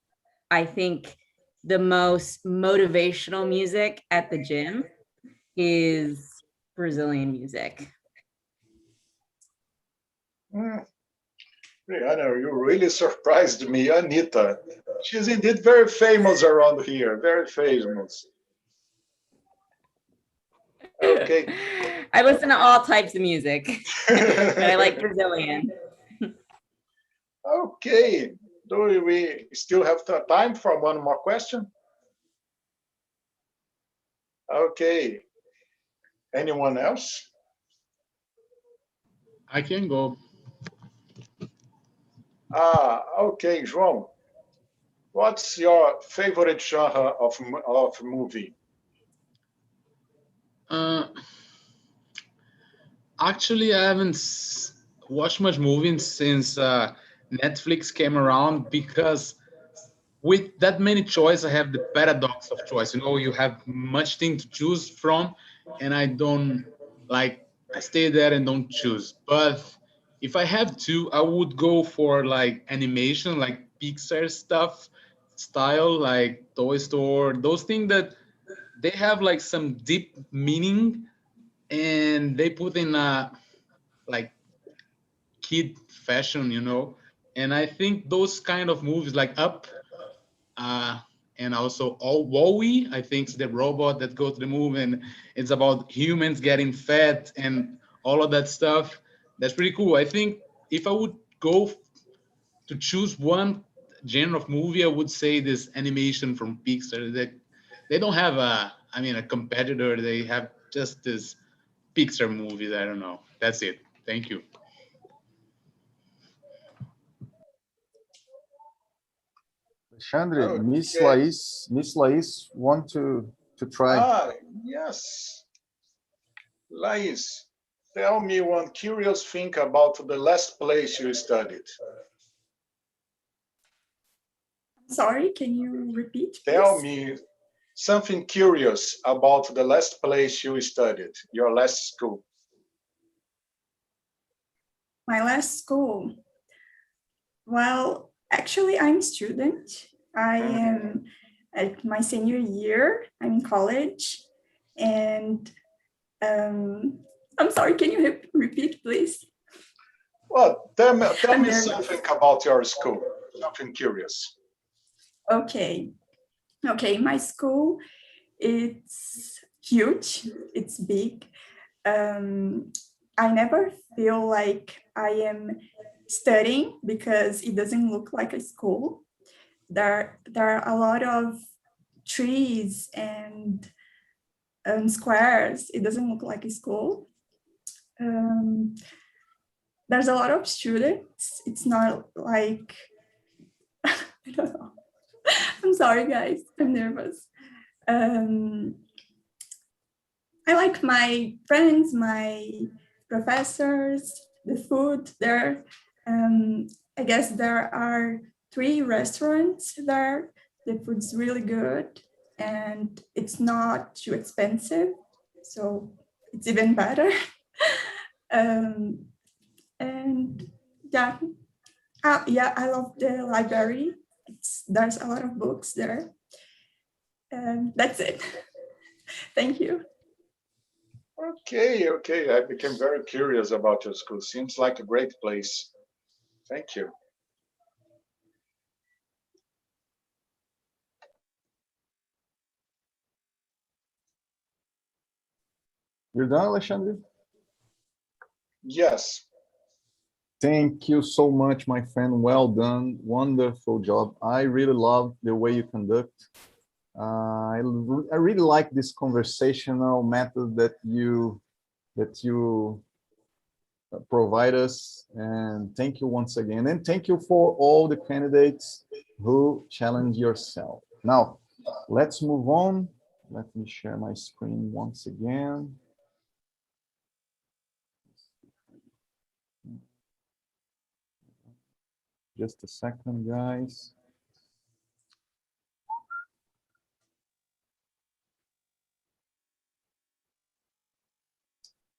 I think the most motivational music at the gym is Brazilian music. Brianna, you really surprised me, Anitta. She's indeed very famous around here, very famous. Okay. I listen to all types of music, but I like Brazilian. Okay. Do we still have time for one more question? Okay. Anyone else? I can go. Okay, João. What's your favorite genre of movie? Actually, I haven't watched much movies since Netflix came around, because with that many choice, I have the paradox of choice. You know, you have much thing to choose from, and I don't like, I stay there and don't choose. But if I have to, I would go for like animation, like Pixar stuff, style, like Toy Story, those things that they have like some deep meaning, and they put in a like kid fashion, you know. And I think those kind of movies like Up, and also Wall-E, I think it's the robot that goes to the moon and it's about humans getting fat and all of that stuff. That's pretty cool. I think if I would go to choose one genre of movie, I would say this animation from Pixar. That they don't have a competitor. They have just this Pixar movies. I don't know. That's it. Thank you. Alexandre, Okay. Miss Lais want to try. Yes. Lais, tell me one curious thing about the last place you studied. Sorry, can you repeat, please? Tell me something curious about the last place you studied, your last school. My last school. Well, actually, I'm a student. I am at my senior year. I'm in college. And I'm sorry, can you repeat, please? Well, tell me something about your school, something curious. Okay, my school, it's huge, it's big. I never feel like I am studying because it doesn't look like a school. There are a lot of trees and squares. It doesn't look like a school. There's a lot of students. It's not like, I don't know. I'm sorry, guys. I'm nervous. I like my friends, my professors, the food there. I guess there are 3 restaurants there. The food's really good and it's not too expensive. So it's even better. And yeah, I love the library. There's a lot of books there. That's it. Thank you. Okay. I became very curious about your school. Seems like a great place. Thank you. You're done, Alexandre? Yes. Thank you so much, my friend. Well done. Wonderful job. I really love the way you conduct. I really like this conversational method that you provide us. And thank you once again. And thank you for all the candidates who challenge yourself. Now, let's move on. Let me share my screen once again. Just a second, guys.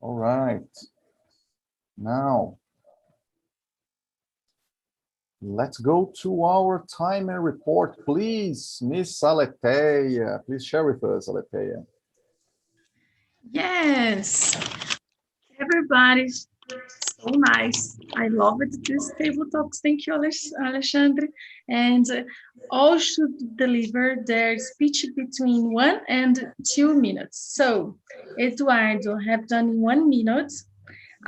All right. Now, let's go to our timer report, please. Miss Aletheia, please share with us, Aletheia. Yes, everybody's so nice. I loved this table talks. Thank you, Alexandre. And all should deliver their speech between 1 and 2 minutes. So, Eduardo have done 1 minute.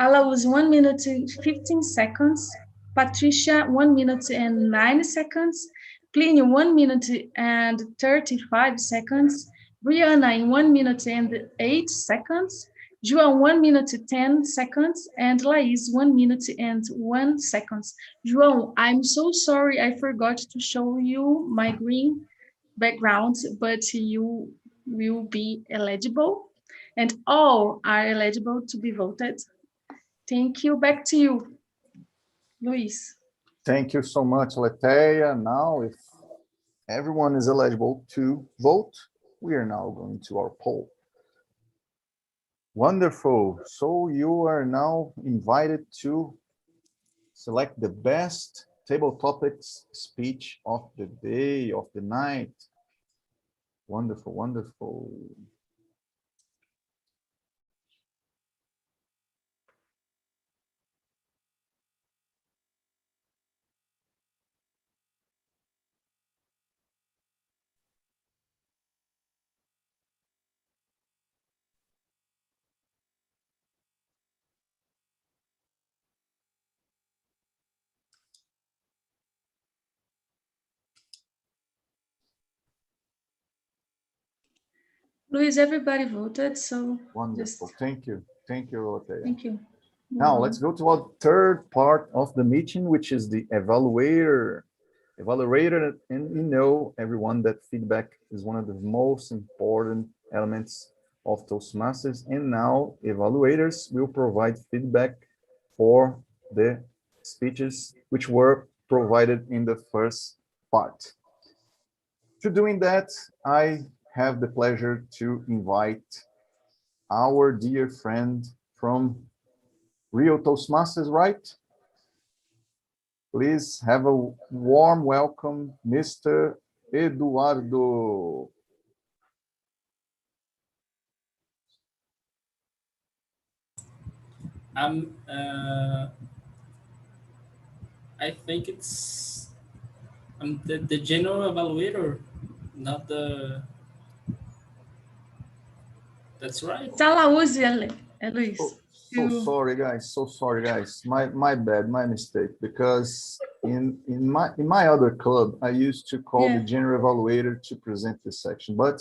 Alaus 1 minute and 15 seconds. Patricia 1 minute and 9 seconds. Plinio 1 minute and 35 seconds. Brianna in 1 minute and 8 seconds. João 1 minute 10 seconds, and Laís 1 minute and 1 seconds. João, I'm so sorry I forgot to show you my green background, but you will be eligible, and all are eligible to be voted. Thank you. Back to you, Luis. Thank you so much, Aletheia. Now, if everyone is eligible to vote, we are now going to our poll. Wonderful. So you are now invited to select the best table topics speech of the day, of the night. Wonderful, wonderful. Luis, everybody voted, so wonderful. Thank you. Thank you, Aletheia. Thank you. Now let's go to our third part of the meeting, which is the evaluator. Evaluator, and you know, everyone, that feedback is one of the most important elements of Toastmasters. And now evaluators will provide feedback for the speeches which were provided in the first part. To doing that, I have the pleasure to invite our dear friend from Rio Toastmasters, right? Please have a warm welcome, Mr. Eduardo. I think it's the General Evaluator, not the. That's right. It's Alaúzi, Luis. So sorry, guys. So sorry, guys. My bad. My mistake. Because in my other club, I used to call the General Evaluator to present this section, but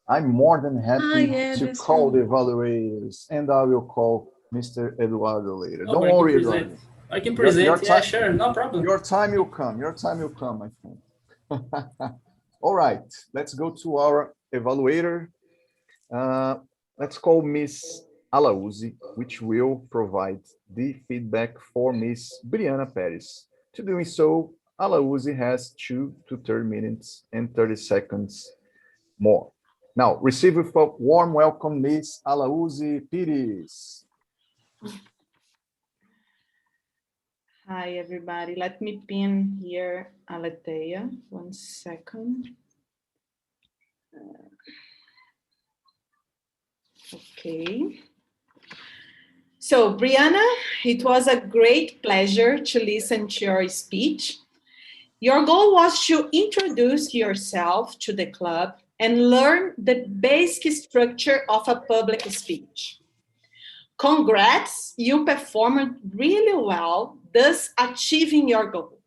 I'm more than happy to call the evaluators, and I will call Mr. Eduardo later. Don't worry, Eduardo. I can present. Yeah, sure, no problem. Your time will come. Your time will come, my friend. All right, let's go to our evaluator. Let's call Miss Alaúzi, which will provide the feedback for Miss Brianna Perez. To doing so, Alaúzi has 2 to 3 minutes and 30 seconds more. Now, receive with a warm welcome, Miss Alaúzi Perez. Hi, everybody. Let me pin here Aletheia. 1 second. Okay. So, Brianna, it was a great pleasure to listen to your speech. Your goal was to introduce yourself to the club and learn the basic structure of a public speech. Congrats, you performed really well, thus achieving your goal.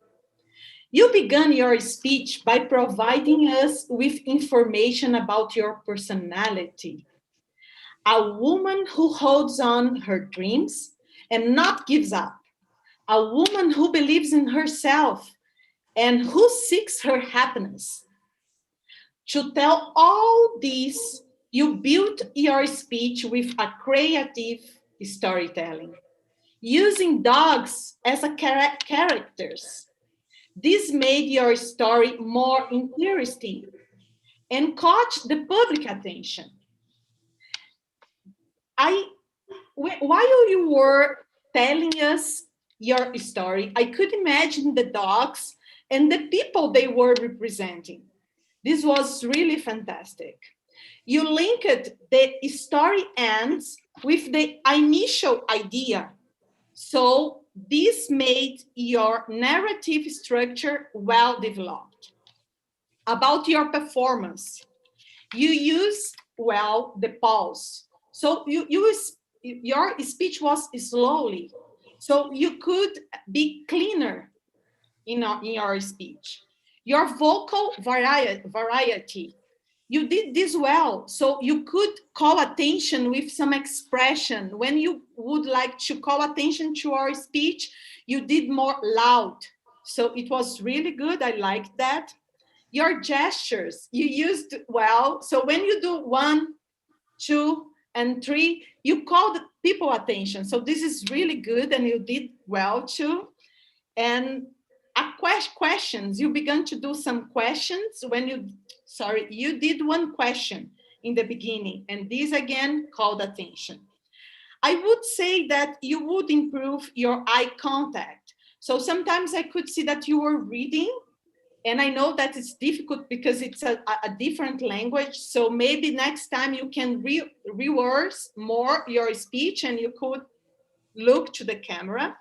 You began your speech by providing us with information about your personality. A woman who holds on her dreams and not gives up. A woman who believes in herself and who seeks her happiness. To tell all this, you built your speech with a creative storytelling, using dogs as characters. This made your story more interesting and caught the public attention. While you were telling us your story, I could imagine the dogs and the people they were representing. This was really fantastic. You linked the story ends with the initial idea. So this made your narrative structure well developed. About your performance, you use well the pause. So your speech was slowly, so you could be cleaner in your speech. Your vocal variety, you did this well, so you could call attention with some expression. When you would like to call attention to our speech, you did more loud. So it was really good. I liked that. Your gestures, you used well. So when you do 1, 2, and 3, you call the people attention. So this is really good, and you did well too. And questions, you began to do some questions when you did one question in the beginning, and this again called attention. I would say that you would improve your eye contact. So sometimes I could see that you were reading, and I know that it's difficult because it's a different language. So maybe next time you can reverse more your speech and you could look to the camera.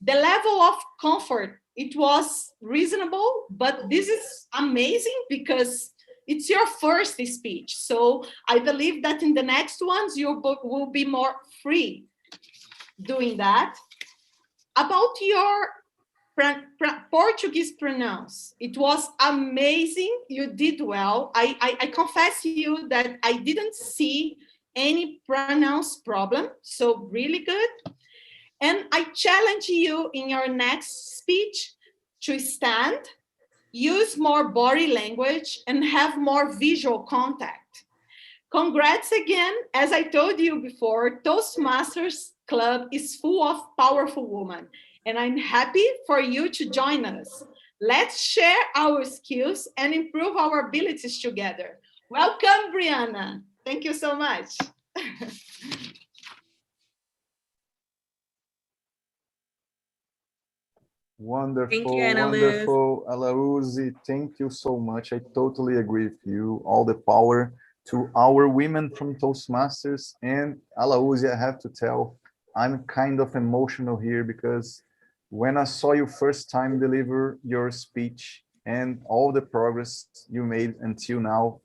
The level of comfort, it was reasonable, but this is amazing because it's your first speech. So I believe that in the next ones, you will be more free doing that. About your Portuguese pronounce, it was amazing. You did well. I confess to you that I didn't see any pronounce problem. So really good. And I challenge you in your next speech to stand, use more body language, and have more visual contact. Congrats again. As I told you before, Toastmasters Club is full of powerful women, and I'm happy for you to join us. Let's share our skills and improve our abilities together. Welcome, Brianna. Thank you so much. Wonderful, Thank you, Ana wonderful. Alauzi, thank you so much. I totally agree with you. All the power to our women from Toastmasters. And Alauzi, I have to tell, I'm kind of emotional here because when I saw you first time deliver your speech and all the progress you made until now,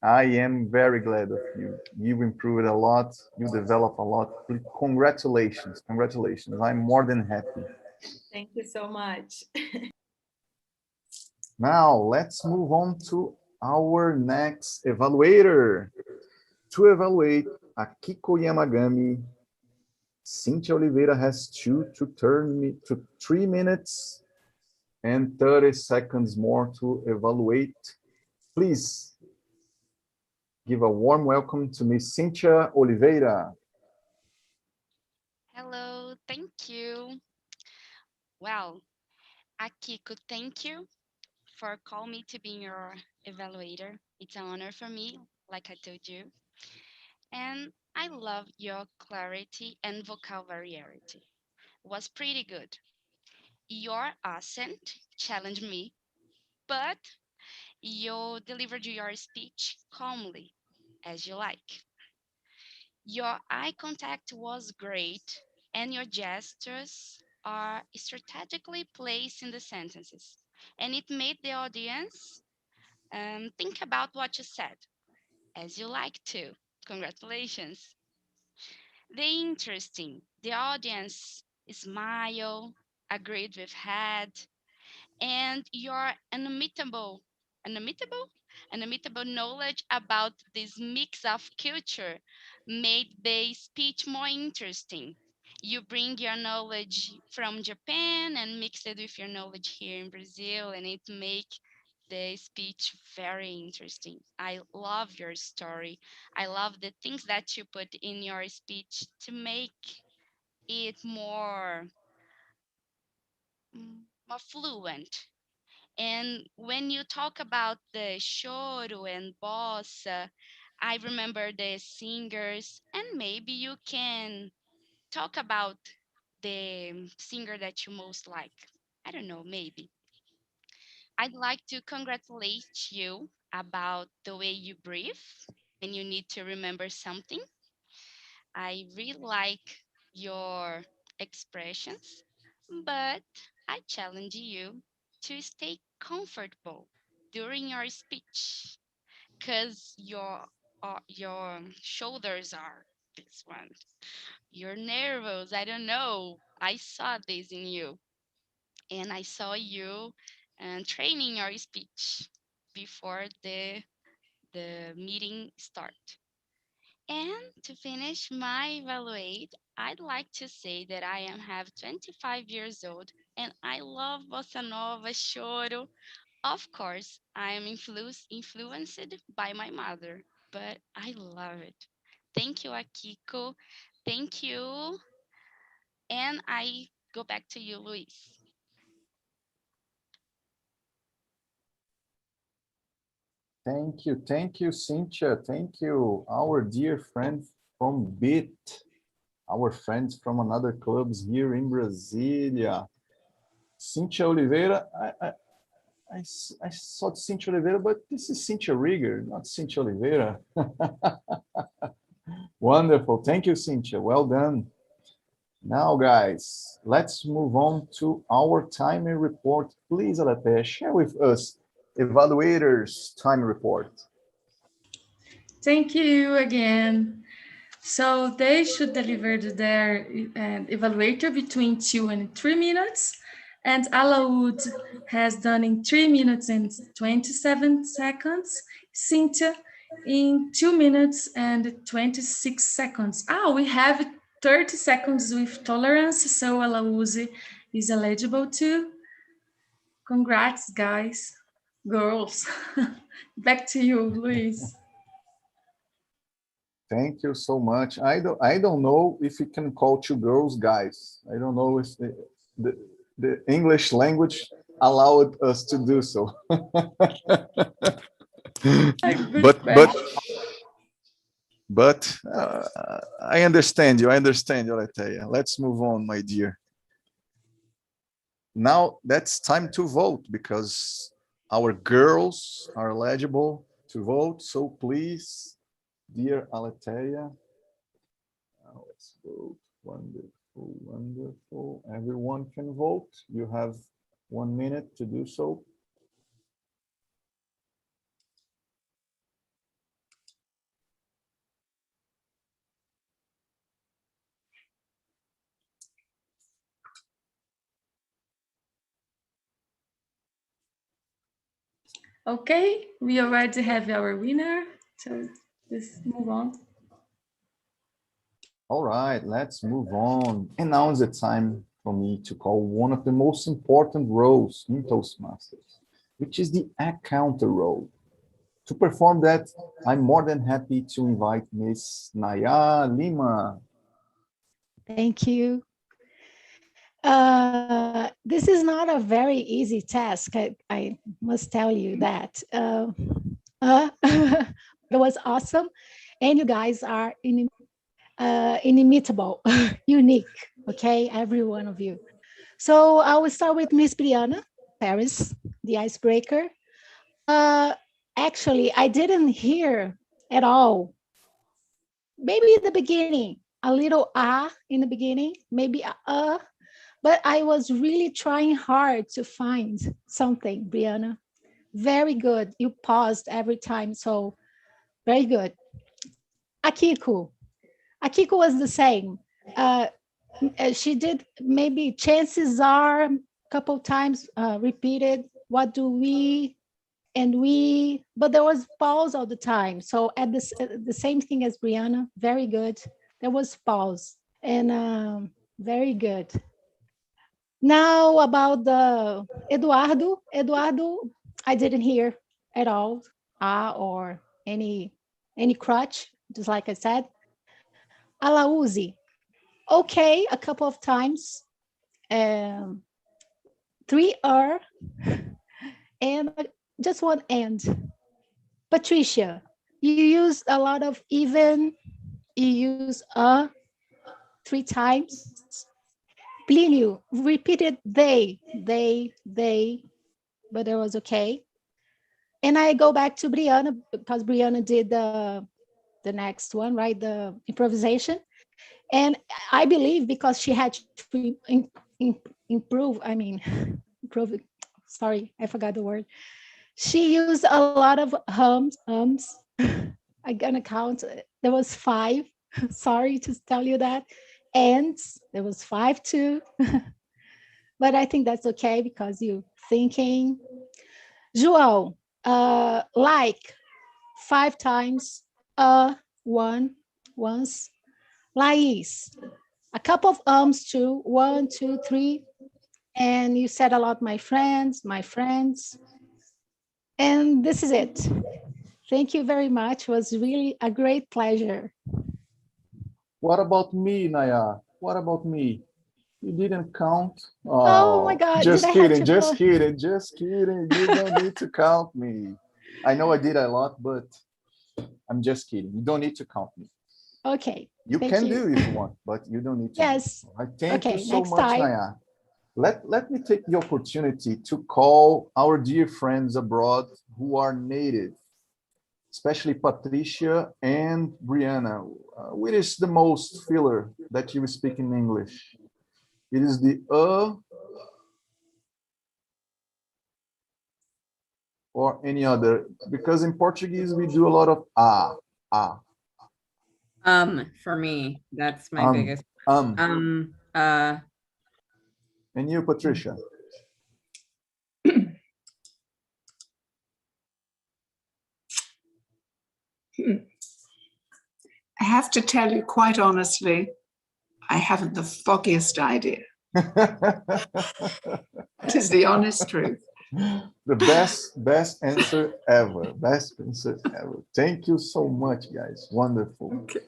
I am very glad of you. You've improved a lot. You developed a lot. Congratulations. Congratulations. I'm more than happy. Thank you so much. Now, let's move on to our next evaluator. To evaluate Akiko Yamagami, Cynthia Oliveira has 3 minutes and 30 seconds more to evaluate. Please give a warm welcome to Miss Cynthia Oliveira. Hello, thank you. Well, Akiko, thank you for calling me to be your evaluator. It's an honor for me, like I told you. And I love your clarity and vocabulary. Was pretty good. Your accent challenged me, but you delivered your speech calmly, as you like. Your eye contact was great, and your gestures are strategically placed in the sentences, and it made the audience think about what you said, as you like to. Congratulations. The interesting. The audience smile, agreed with head, and your unimitable, unimitable knowledge about this mix of culture made the speech more interesting. You bring your knowledge from Japan and mix it with your knowledge here in Brazil, and it make the speech very interesting. I love your story. I love the things that you put in your speech to make it more fluent. And when you talk about the choro and bossa, I remember the singers, and maybe you can talk about the singer that you most like. I don't know, maybe. I'd like to congratulate you about the way you breathe when you need to remember something. I really like your expressions, but I challenge you to stay comfortable during your speech because your shoulders are this one. You're nervous. I don't know. I saw this in you, and I saw you training your speech before the meeting start. And to finish my evaluate, I'd like to say that I am have 25 years old and I love bossa nova, choro. Of course, I am influenced by my mother, but I love it. Thank you, Akiko. Thank you. And I go back to you, Luis. Thank you, Cynthia. Thank you, our dear friend from BIT, our friends from another clubs here in Brasília. Cynthia Oliveira, I saw Cynthia Oliveira, but this is Cynthia Rieger, not Cynthia Oliveira. Wonderful. Thank you, Cynthia. Well done. Now, guys, let's move on to our timing report. Please, Aletheia, share with us Evaluators' time report. Thank you again. So they should deliver their evaluator between 2 and 3 minutes. And Alaoud has done in 3 minutes and 27 seconds. Cynthia in 2 minutes and 26 seconds. We have 30 seconds with tolerance, so Alaoud is eligible too. Congrats, guys, girls. Back to you, Luis. Thank you so much. I don't know if we can call two girls guys. I don't know if the English language allowed us to do so. but I understand you. I understand you, Aletheia. Let's move on, my dear. Now that's time to vote because our girls are eligible to vote. So please, dear Aletheia, let's vote. Wonderful, wonderful. Everyone can vote. You have 1 minute to do so. Okay, we already have our winner, so let's move on. All right, let's move on. And now is the time for me to call one of the most important roles in Toastmasters, which is the accounter role. To perform that, I'm more than happy to invite Miss Naya Lima. Thank you. This is not a very easy task. I must tell you that. It was awesome. And you guys are inimitable, unique, okay? Every one of you. So I will start with Miss Brianna Paris, the icebreaker. Actually, I didn't hear at all. Maybe in the beginning, a little in the beginning, maybe but I was really trying hard to find something, Brianna. Very good. You paused every time, so very good. Akiko, Akiko was the same. She did maybe chances are a couple times repeated, what do we, and we, but there was pause all the time. So at this, the same thing as Brianna, very good. There was pause and very good. Now about the Eduardo. Eduardo, I didn't hear at all, or any crutch, just like I said. Alauzi, okay, a couple of times. 3 and just one and. Patricia, you used a lot of even, you use 3 times. Plinio repeated they, but it was okay. And I go back to Brianna because Brianna did the next one, right? The improvisation. And I believe because she had to improve, improve, sorry, I forgot the word. She used a lot of hums. I'm gonna count. There was 5. Sorry to tell you that. And there was 5 too. But I think that's okay because you're thinking. João, like 5 times, once. Laís, a couple of too. 1, 2, 3. And you said a lot, my friends. And this is it. Thank you very much. It was really a great pleasure. What about me, Naya? What about me? You didn't count? Oh my God. Just kidding. You don't need to count me. I know I did a lot, but I'm just kidding. You don't need to count me. Okay. You can do if you want, but you don't need to. Yes. Thank you so much, Naya. Let me take the opportunity to call our dear friends abroad who are native, especially Patricia and Brianna. Which is the most filler that you speak in English? It is the or any other, because in Portuguese we do a lot of ah. For me, that's my biggest. And you, Patricia? I have to tell you quite honestly, I haven't the foggiest idea. It is the honest truth. The best answer ever. Best answer ever. Thank you so much, guys. Wonderful. Okay.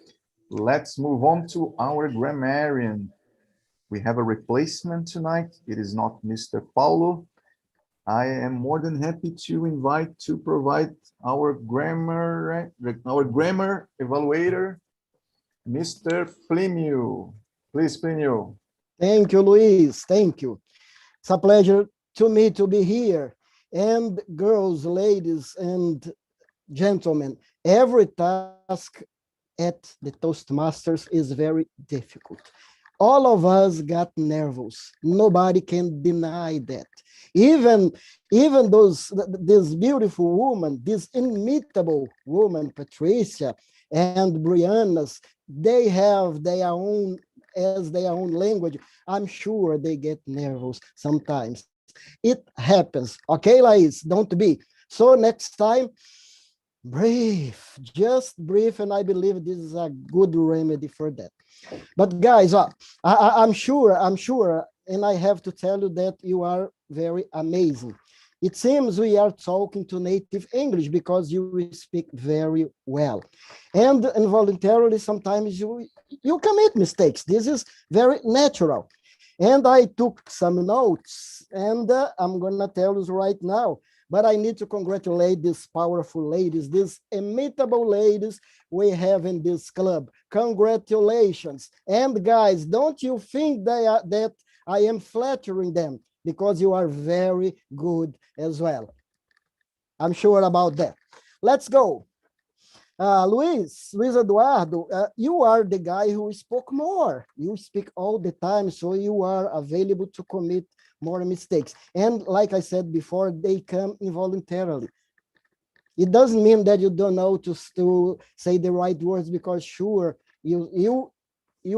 Let's move on to our grammarian. We have a replacement tonight. It is not Mr. Paulo. I am more than happy to invite to provide our grammar evaluator, Mr. Plinio. Please, Plinio. Thank you, Luis. Thank you. It's a pleasure to me to be here. And girls, ladies, and gentlemen, every task at the Toastmasters is very difficult. All of us got nervous. Nobody can deny that. Even this beautiful woman, this inimitable woman, Patricia, and Brianna's, they have their own language. I'm sure they get nervous sometimes. It happens. Okay, Laís, don't be. So next time, breathe, just breathe, and I believe this is a good remedy for that. But guys, I'm sure, and I have to tell you that you are very amazing. It seems we are talking to native English because you speak very well. And involuntarily, sometimes you commit mistakes. This is very natural. And I took some notes, and I'm going to tell you right now. But I need to congratulate these powerful ladies, these imitable ladies we have in this club. Congratulations. And guys, don't you think that I am flattering them, because you are very good as well. I'm sure about that. Let's go. Luis Eduardo, you are the guy who spoke more. You speak all the time, so you are available to commit more mistakes. And like I said before, they come involuntarily. It doesn't mean that you don't know to say the right words, because sure, You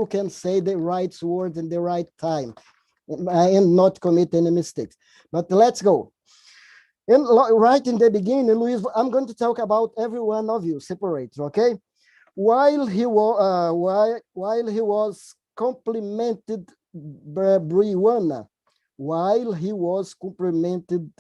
can say the right word in the right time and not commit any mistakes. But let's go. And right in the beginning, Luis, I'm going to talk about every one of you separate, okay? While he was complimented Brianna, while he was complimented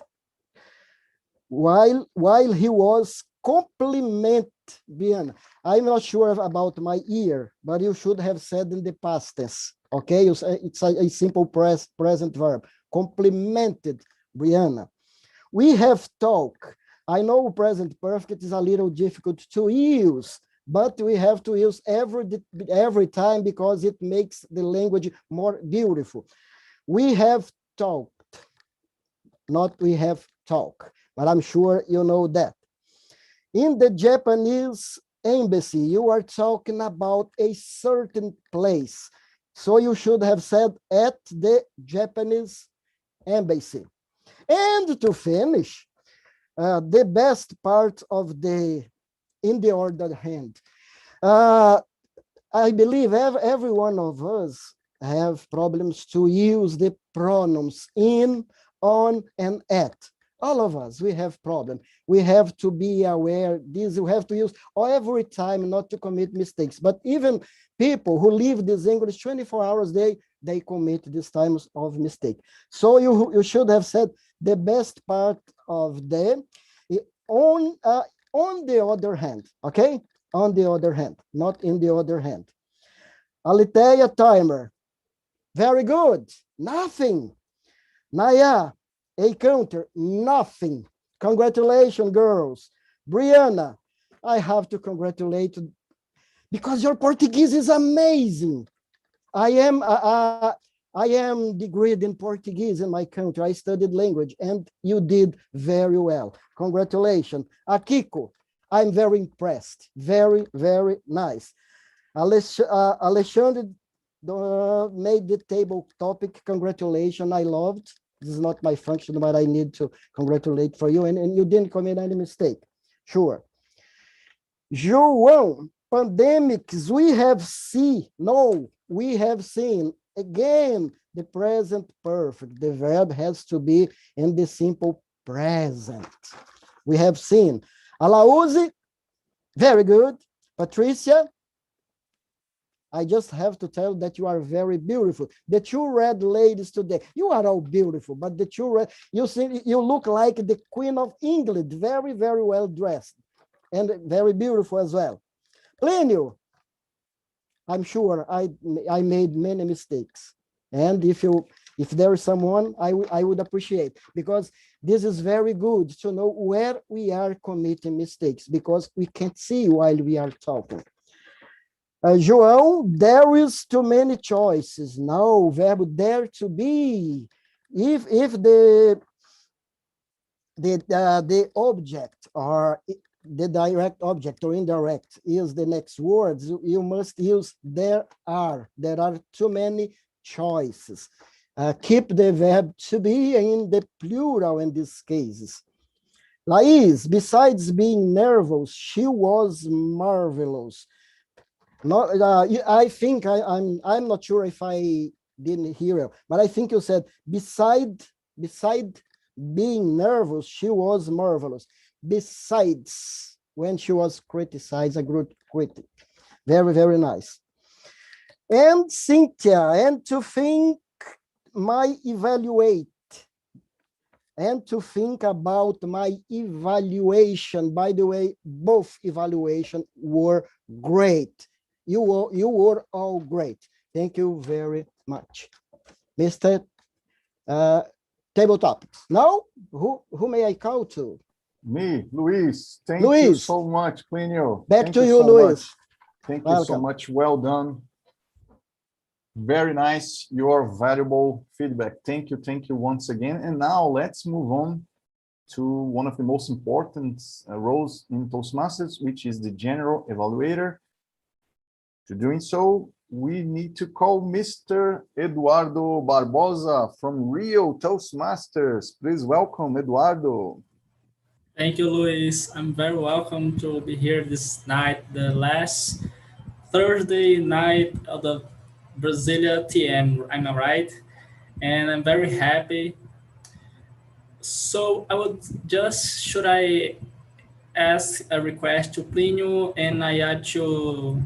Brianna. I'm not sure about my ear, but you should have said in the past tense, okay? It's a simple present verb. Complimented Brianna. We have talked. I know present perfect is a little difficult to use, but we have to use every time because it makes the language more beautiful. We have talked, not we have talked, but I'm sure you know that. In the Japanese embassy, you are talking about a certain place. So you should have said at the Japanese embassy. And to finish, the best part of in the other hand, I believe every one of us have problems to use the pronouns in, on, and at. All of us, we have problems. We have to be aware. This we have to use every time not to commit mistakes. But even people who live this English 24 hours a day, they commit these times of mistake. So you should have said the best part of the on the other hand, okay? On the other hand, not in the other hand. Alitea timer. Very good. Nothing. Naya, a counter, nothing. Congratulations, girls. Brianna, I have to congratulate you because your Portuguese is amazing. I am degreed in Portuguese in my country. I studied language and you did very well. Congratulations. Akiko, I'm very impressed. Very, very nice. Alexandre made the table topic. Congratulations. I loved. This is not my function, but I need to congratulate for you. And you didn't commit any mistake. Sure. João, pandemics, we have seen. No, we have seen. Again, the present perfect. The verb has to be in the simple present. We have seen. Alauzi, very good. Patricia, I just have to tell you that you are very beautiful. The two red ladies today, you are all beautiful, but the two red, you look like the Queen of England, very, very well dressed and very beautiful as well. Plinio, I'm sure I made many mistakes. And if there is someone, I would appreciate, because this is very good to know where we are committing mistakes, because we can't see while we are talking. João, there is too many choices. No, verb there to be. If the object or the direct object or indirect is the next words, you must use there are. There are too many choices. Keep the verb to be in the plural in these cases. Laís, besides being nervous, she was marvelous. No, I think I'm not sure if I didn't hear it, but I think you said beside being nervous, she was marvelous. Besides, when she was criticized, a good critic. Very, very nice. And Cynthia, and to think my evaluate, and to think about my evaluation. By the way, both evaluation were great. You were all great. Thank you very much. Mr. Tabletop. Now, who may I call to? Me, Luis. Thank you so much, Plinio. Back to you, Luis. Thank you so much. Well done. Very nice. Your valuable feedback. Thank you once again. And now let's move on to one of the most important roles in Toastmasters, which is the General Evaluator. To doing so, we need to call Mr. Eduardo Barbosa from Rio Toastmasters. Please welcome Eduardo. Thank you, Luis. I'm very welcome to be here this night, the last Thursday night of the Brasília TM, am I right? And I'm very happy. So I would just, should I ask a request to Plinio and Naya to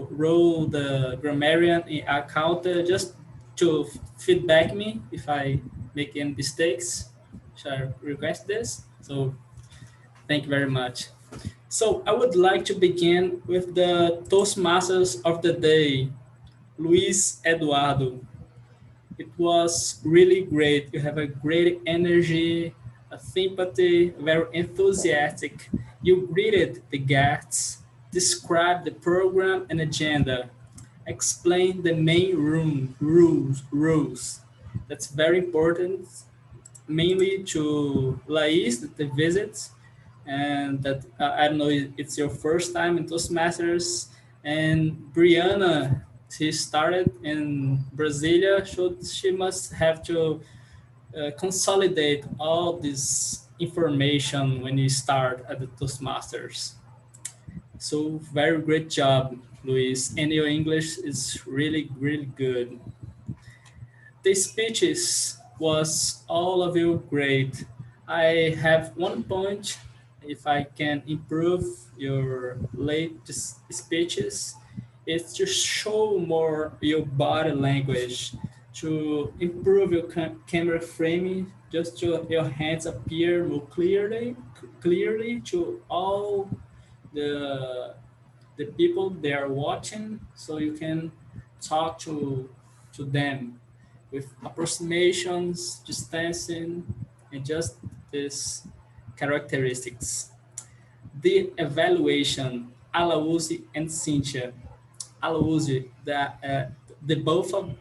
roll the grammarian in account just to feedback me if I make any mistakes. Should I request this? So thank you very much. So I would like to begin with the Toastmasters of the day, Luis Eduardo. It was really great. You have a great energy, a sympathy, very enthusiastic. You greeted the guests, described the program and agenda, explained the main rules. That's very important, mainly to Lais that they visit, and that I don't know, it's your first time in Toastmasters, and Brianna, she started in Brasilia, so she must have to consolidate all this information when you start at the Toastmasters. So very great job, Luis, and your English is really, really good. The speeches was all of you great. I have one point. If I can improve your latest speeches, it's to show more your body language, to improve your camera framing, just to your hands appear more clearly to all the the people they are watching, so you can talk to them with approximations, distancing, and just these characteristics. The evaluation, Alauzi and Cynthia. Alauzi, the both of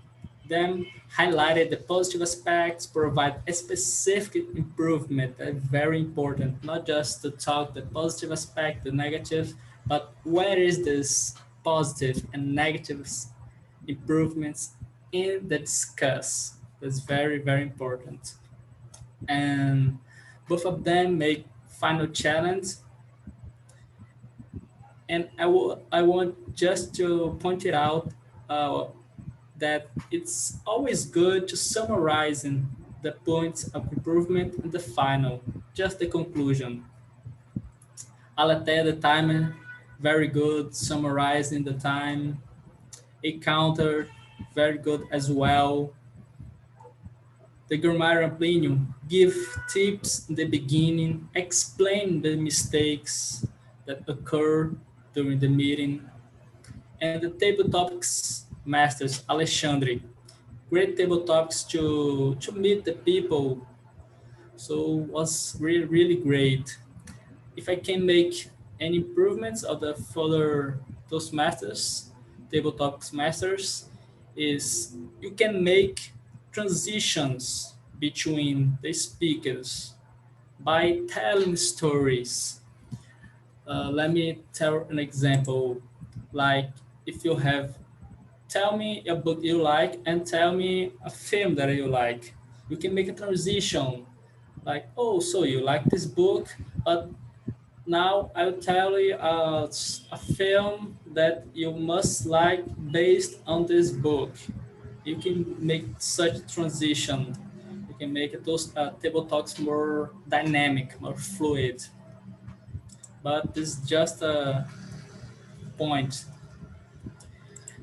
them highlighted the positive aspects, provide a specific improvement, very important, not just to talk the positive aspect, the negative, but where is this positive and negative improvements in the discuss. That's very, very important. And both of them make final challenge. And I want just to point it out that it's always good to summarize in the points of improvement in the final, just the conclusion. Alatea, the timer, very good, summarizing the time. A counter, very good as well. The grammar Plinio, give tips in the beginning, explain the mistakes that occur during the meeting. And the table topics masters, Alexandre, great table topics to meet the people. So was really, really great. If I can make any improvements of the further Toastmasters, table topics masters, is you can make transitions between the speakers by telling stories. Let me tell an example. Like if you have, tell me a book you like and tell me a film that you like. You can make a transition. Like, oh, so you like this book, but now I'll tell you a film that you must like based on this book. You can make such transition. You can make those table talks more dynamic, more fluid. But this is just a point.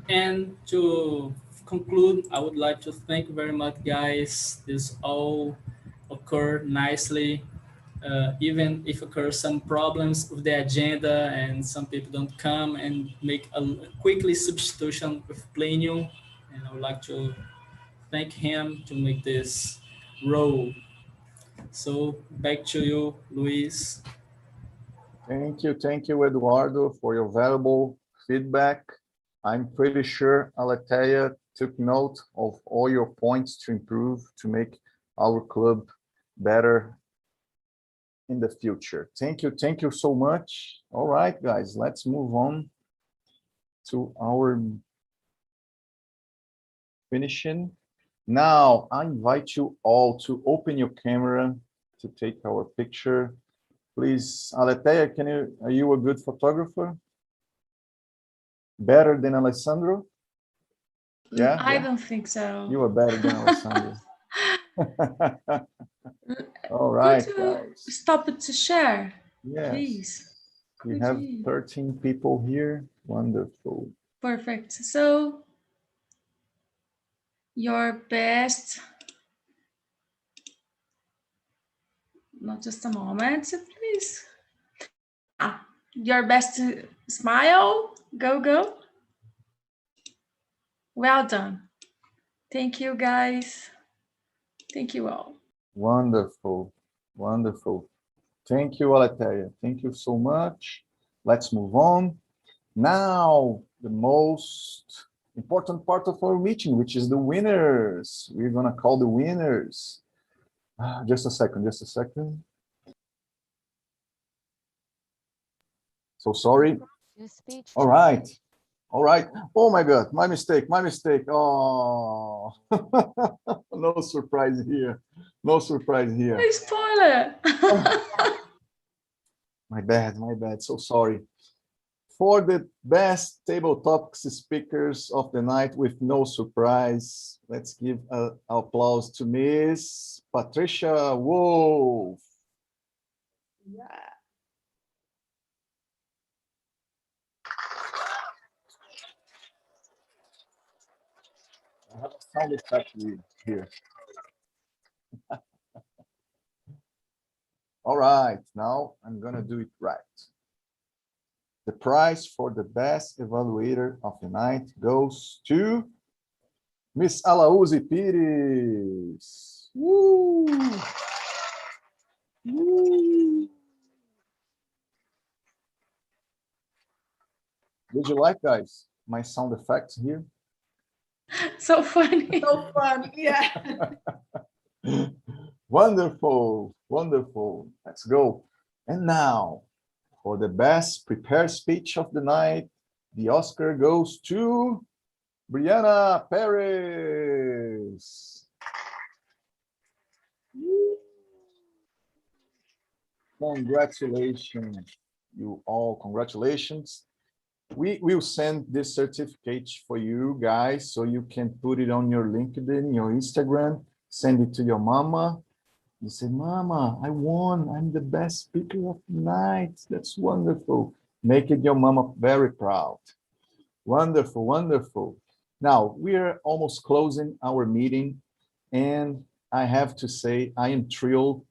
And to conclude, I would like to thank you very much, guys. This all occurred nicely. Even if occur some problems with the agenda and some people don't come and make a quickly substitution with Plenio. And I would like to thank him to make this role. So back to you, Luis. Thank you, Eduardo, for your valuable feedback. I'm pretty sure Alatea took note of all your points to improve, to make our club better in the future. Thank you so much. All right, guys, let's move on to our finishing. Now, I invite you all to open your camera to take our picture. Please, Alatea, are you a good photographer? Better than Alessandro? Yeah, I yeah. don't think so. You are better than Alessandro. All Could right, you guys. stop it to share, Yes. please? We Could have you? 13 people here. Wonderful. Perfect. So your best, not just a moment, please. Your best smile. Go, go. Well done. Thank you, guys. Thank you all. Wonderful. Wonderful. Thank you, Aletheia. Thank you so much. Let's move on. Now, the most important part of our meeting, which is the winners. We're going to call the winners. Just a second, just a second. So sorry. All right. All right. Oh my God, my mistake, my mistake. Oh, no surprise here. No surprise here. No spoiler. My bad. So sorry. For the best table topics speakers of the night with no surprise, let's give an applause to Miss Patricia Wolf. Yeah. I have a sound effect here. All right, now I'm gonna do it right. The prize for the best evaluator of the night goes to Miss Alaúzi Pires. Woo! Woo! Did you like, guys, my sound effects here? So funny. So fun. Yeah. Wonderful, wonderful. Let's go. And now, for the best prepared speech of the night, the Oscar goes to Brianna Perez. Congratulations, you all. Congratulations. We will send this certificate for you guys so you can put it on your LinkedIn, your Instagram, send it to your mama. You say, Mama, I won. I'm the best speaker of the night. That's wonderful. Make it your mama very proud. Wonderful, wonderful. Now, we are almost closing our meeting, and I have to say, I am thrilled.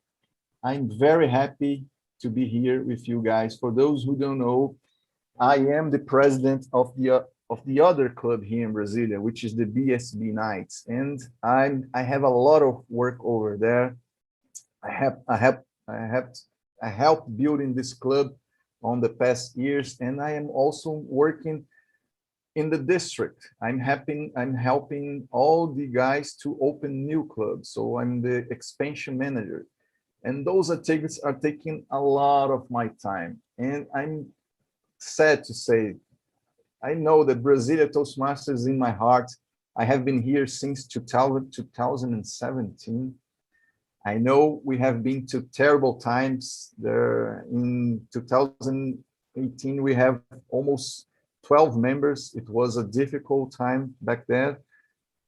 I'm very happy to be here with you guys. For those who don't know, I am the president of the other club here in Brasilia, which is the BSB Nights, and I have a lot of work over there. I helped building this club on the past years, and I am also working in the district. I'm helping all the guys to open new clubs. So I'm the expansion manager, and those activities are taking a lot of my time. And I'm sad to say, I know that Brasília Toastmasters is in my heart. I have been here since 2017. I know we have been to terrible times. There in 2018, we have almost 12 members. It was a difficult time back then,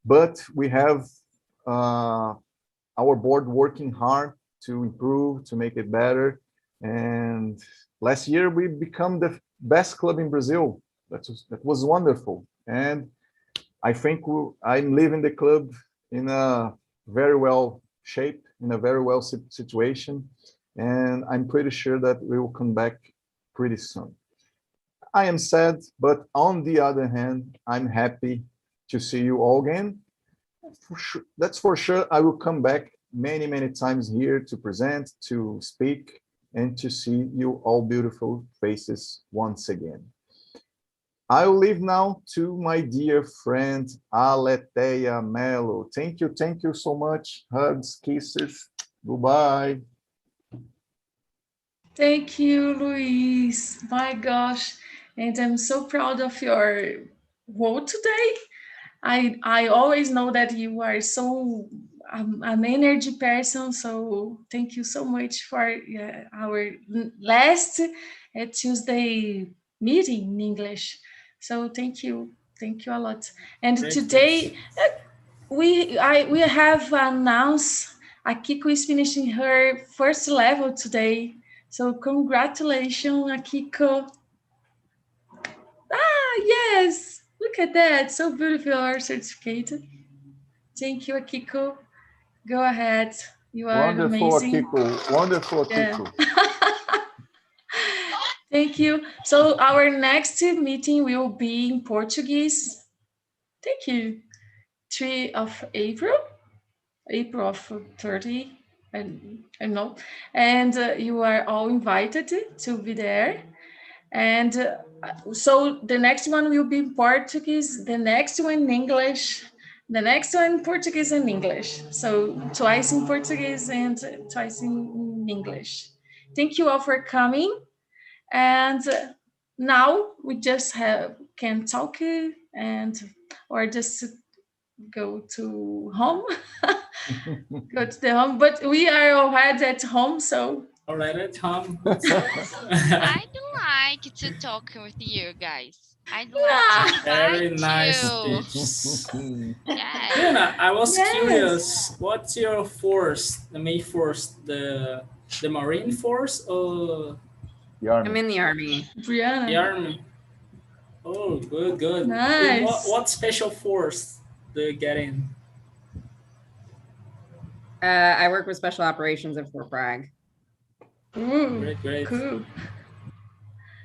but we have our board working hard to improve, to make it better. And last year we become the best club in Brazil. That was wonderful. And I think I'm leaving the club in a very well shape, in a very well situation. And I'm pretty sure that we will come back pretty soon. I am sad, but on the other hand, I'm happy to see you all again. For sure, that's for sure. I will come back many, many times here to present, to speak, and to see you all beautiful faces once again. I'll leave now to my dear friend, Aletheia Melo. Thank you so much. Hugs, kisses, goodbye. Thank you, Luis. My gosh. And I'm so proud of your role today. I always know that you are so an energy person. So thank you so much for our last Tuesday meeting in English. So thank you a lot. And Great, today we have announced Akiko is finishing her first level today. So congratulations, Akiko. Ah, yes, look at that, so beautiful, our certificate. Thank you, Akiko. Go ahead, you are Wonderful, amazing. Akiko. Wonderful, Akiko. Thank you. So our next meeting will be in Portuguese. Thank you. 3 of April of 30, I know. And you are all invited to be there. And so the next one will be in Portuguese, the next one in English, the next one in Portuguese and English. So twice in Portuguese and twice in English. Thank you all for coming. And now we just can talk and or just go to home. Go to the home, but we are already at home, so already at home. I'd like to talk with you guys. I'd like to Very invite nice you. speech. Yes. Diana, I was curious, what's your force, the main force, the Marine Force or? The Army. I'm in the Army. Brianna. The Army. Oh, good, good. Nice. What special force do you get in? I work with special operations at Fort Bragg. Ooh, Great. Cool.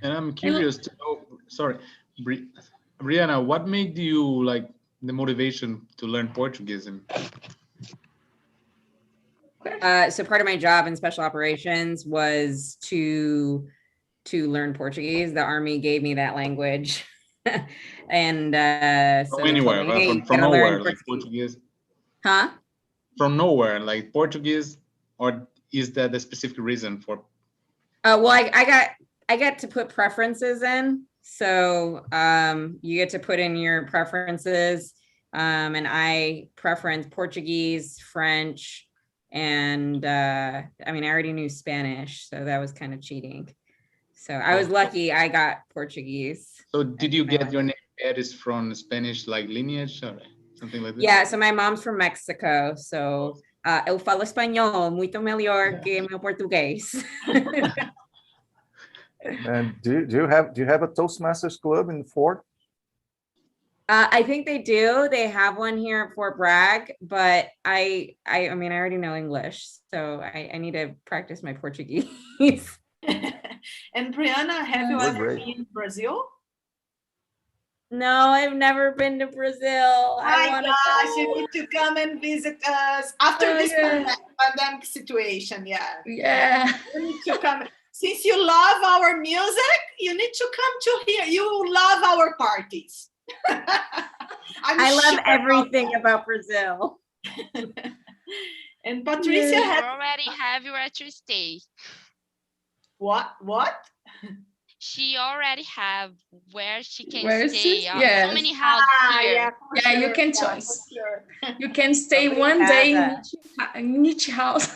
And I'm curious to know, sorry, Brianna, what made you like the motivation to learn Portuguese? So part of my job in special operations was to learn Portuguese. The Army gave me that language. And so from anywhere, me, hey, from nowhere, like Portuguese? Huh? From nowhere, like Portuguese, or is that the specific reason for? Well, I get to put preferences in. So you get to put in your preferences, and I preference Portuguese, French, and I mean, I already knew Spanish, so that was kind of cheating. So I was lucky I got Portuguese. So did you get your name Paris from Spanish like lineage or something like that? Yeah, so my mom's from Mexico, so eu falo espanhol muito melhor que meu português. And do you have a Toastmasters club in Fort? I think they do. They have one here at Fort Bragg, but I mean, I already know English, so I need to practice my Portuguese. And Brianna, have you ever been in Brazil? No, I've never been to Brazil. My gosh, you need to come and visit us after this pandemic situation. Yeah. You need to come. Since you love our music, you need to come to here. You love our parties. I love everything about Brazil. And Patricia, you already have where to stay. What? She already have where she can stay. So many houses here. Yeah, you can choose. You can stay one day in each house.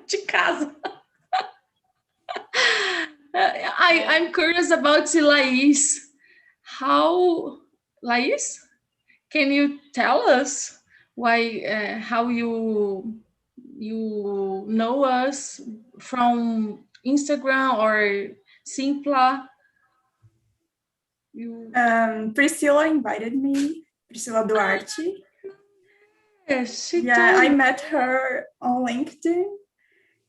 De casa. I'm curious about Laís. Laís, can you tell us why how you know us from Instagram or Simpla? Priscilla invited me, Priscilla Duarte. Yes, I met her on LinkedIn,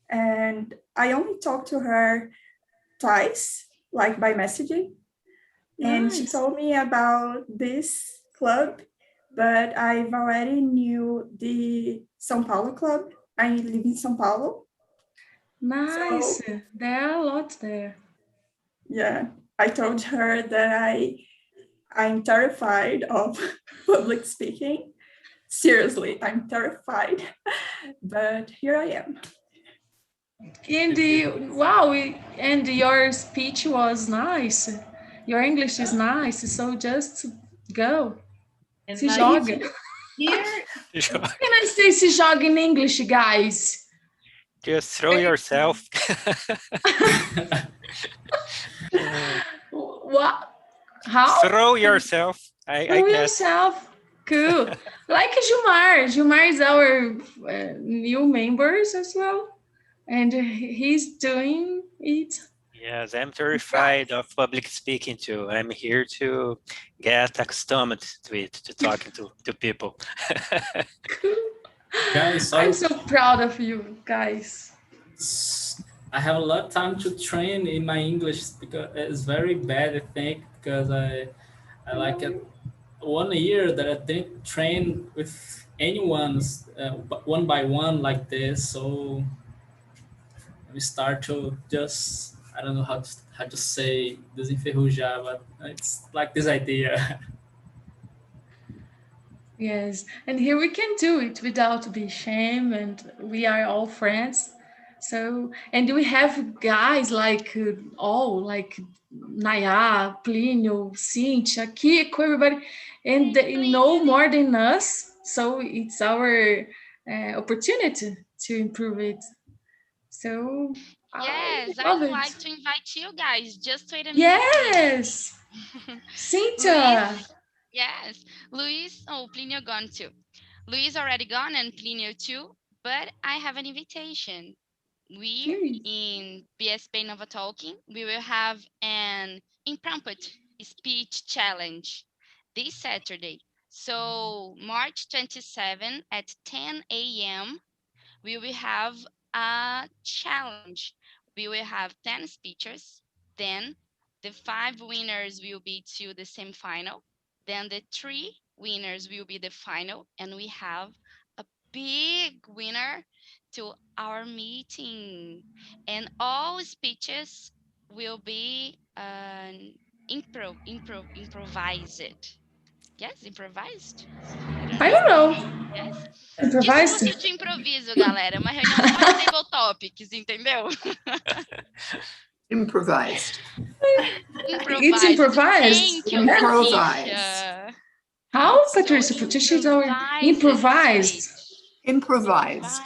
and I only talked to her twice, like by messaging. And she told me about this club, but I've already knew the São Paulo club. I live in São Paulo. Nice. So, there are a lot there. Yeah, I told her that I'm terrified of public speaking. Seriously, I'm terrified, but here I am. And your speech was nice. Your English is nice, so just go. And se joga. Here, can I say se joga in English, guys? Just throw yourself. What? How? Throw yourself. I Throw guess. yourself. Cool. Like Jumar. Jumar is our new members as well. And he's doing it. Yes, I'm terrified of public speaking too. I'm here to get accustomed to it, to talking to people. Guys, I'm so proud of you guys. I have a lot of time to train in my English because it's very bad, I think, because I like it 1 year that I didn't train with anyone one by one like this. So we start to just, I don't know how to say desenferrujar, but it's like this idea. Yes, and here we can do it without being shame, and we are all friends. So, and we have guys like like Naya, Plinio, Cynthia, Kiko, everybody, and they know more than us. So it's our opportunity to improve it. So Yes, I I love would it. like to invite you guys. Just wait a minute, Yes, please. Cynthia. Luis, yes. Luis, oh, Plinio gone too. Luis already gone and Plinio too, but I have an invitation. We in BSP Nova Talking, we will have an impromptu speech challenge this Saturday. So March 27 at 10 a.m. we will have a challenge. We will have 10 speakers. Then the 5 winners will be to the semifinal. Then the 3 winners will be the final. And we have a big winner to our meeting. And all speeches will be improvised. Yes, improvised? I don't I know. don't know. Yes. Improvised. Discute de improviso, galera. Uma reunião de vários table topics, entendeu? Improvised. It's Improvised. improvised. Thank you, Improvised. Patricia. How, So Patricia? Patricia is our improvised. Improvised.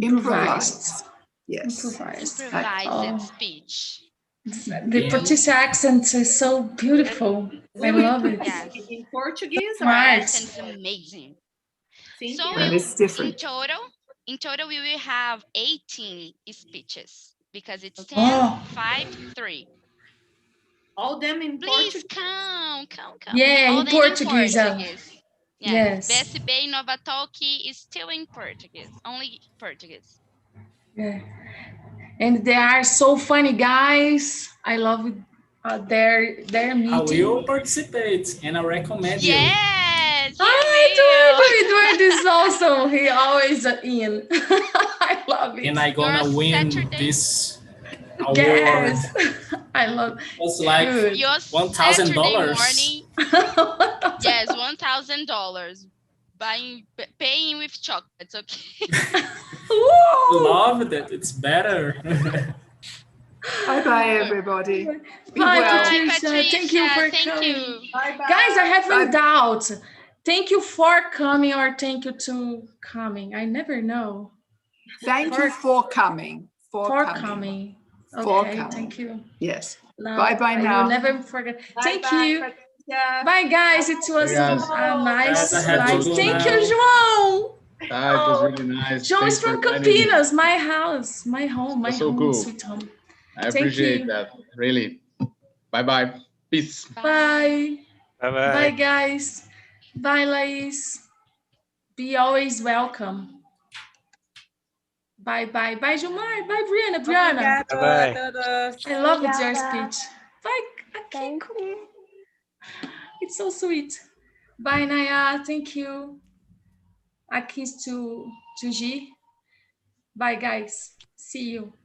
Improvised. Yes. Improvised. Improvised speech. The Patricia accent is so beautiful. I love it. Yes. In Portuguese? Her accent is amazing. So And it's different. in total, we will have 18 speeches because it's 10, Oh. 5, 3. All them in Please Portuguese? come. Yeah, All in them Portuguese. in Portuguese. Yes. BSB Nova Talkie is still in Portuguese, only Portuguese. Yeah. And they are so funny guys. I love their meeting. I will participate and I recommend you. Yes, Edward is awesome. He always in. I love it. And I gonna win this award. Yes. I love it. It's like $1,000. Yes, $1,000. Paying with chocolates, okay? Loved it. It's better. Bye-bye, everybody. Be Bye, well. Patricia. Thank you for Thank coming. you. Bye-bye. Guys, I have a doubt. Thank you for coming or thank you to coming. I never know. Thank you for coming. For coming. Okay, thank you. Yes. No, Bye-bye I now. will never forget. Thank Bye-bye, you. Patricia. Bye, guys. It was a nice. Guys, I have to go Thank now. you, João. It was really nice. João is Thanks for from inviting me. Campinas, my house, my home, my That's so home, cool. sweet home. I Thank appreciate you. that. Really. Bye-bye. Peace. Bye. Bye-bye. Bye, guys. Bye, Laís. Be always welcome. Bye, bye. Bye, Gilmar. Bye, Brianna. Brianna. Bye-bye. I love it, your Obrigada. speech. Bye, Thank Akiko. you. It's so sweet. Bye, Naya. Thank you. A kiss to G. Bye, guys. See you.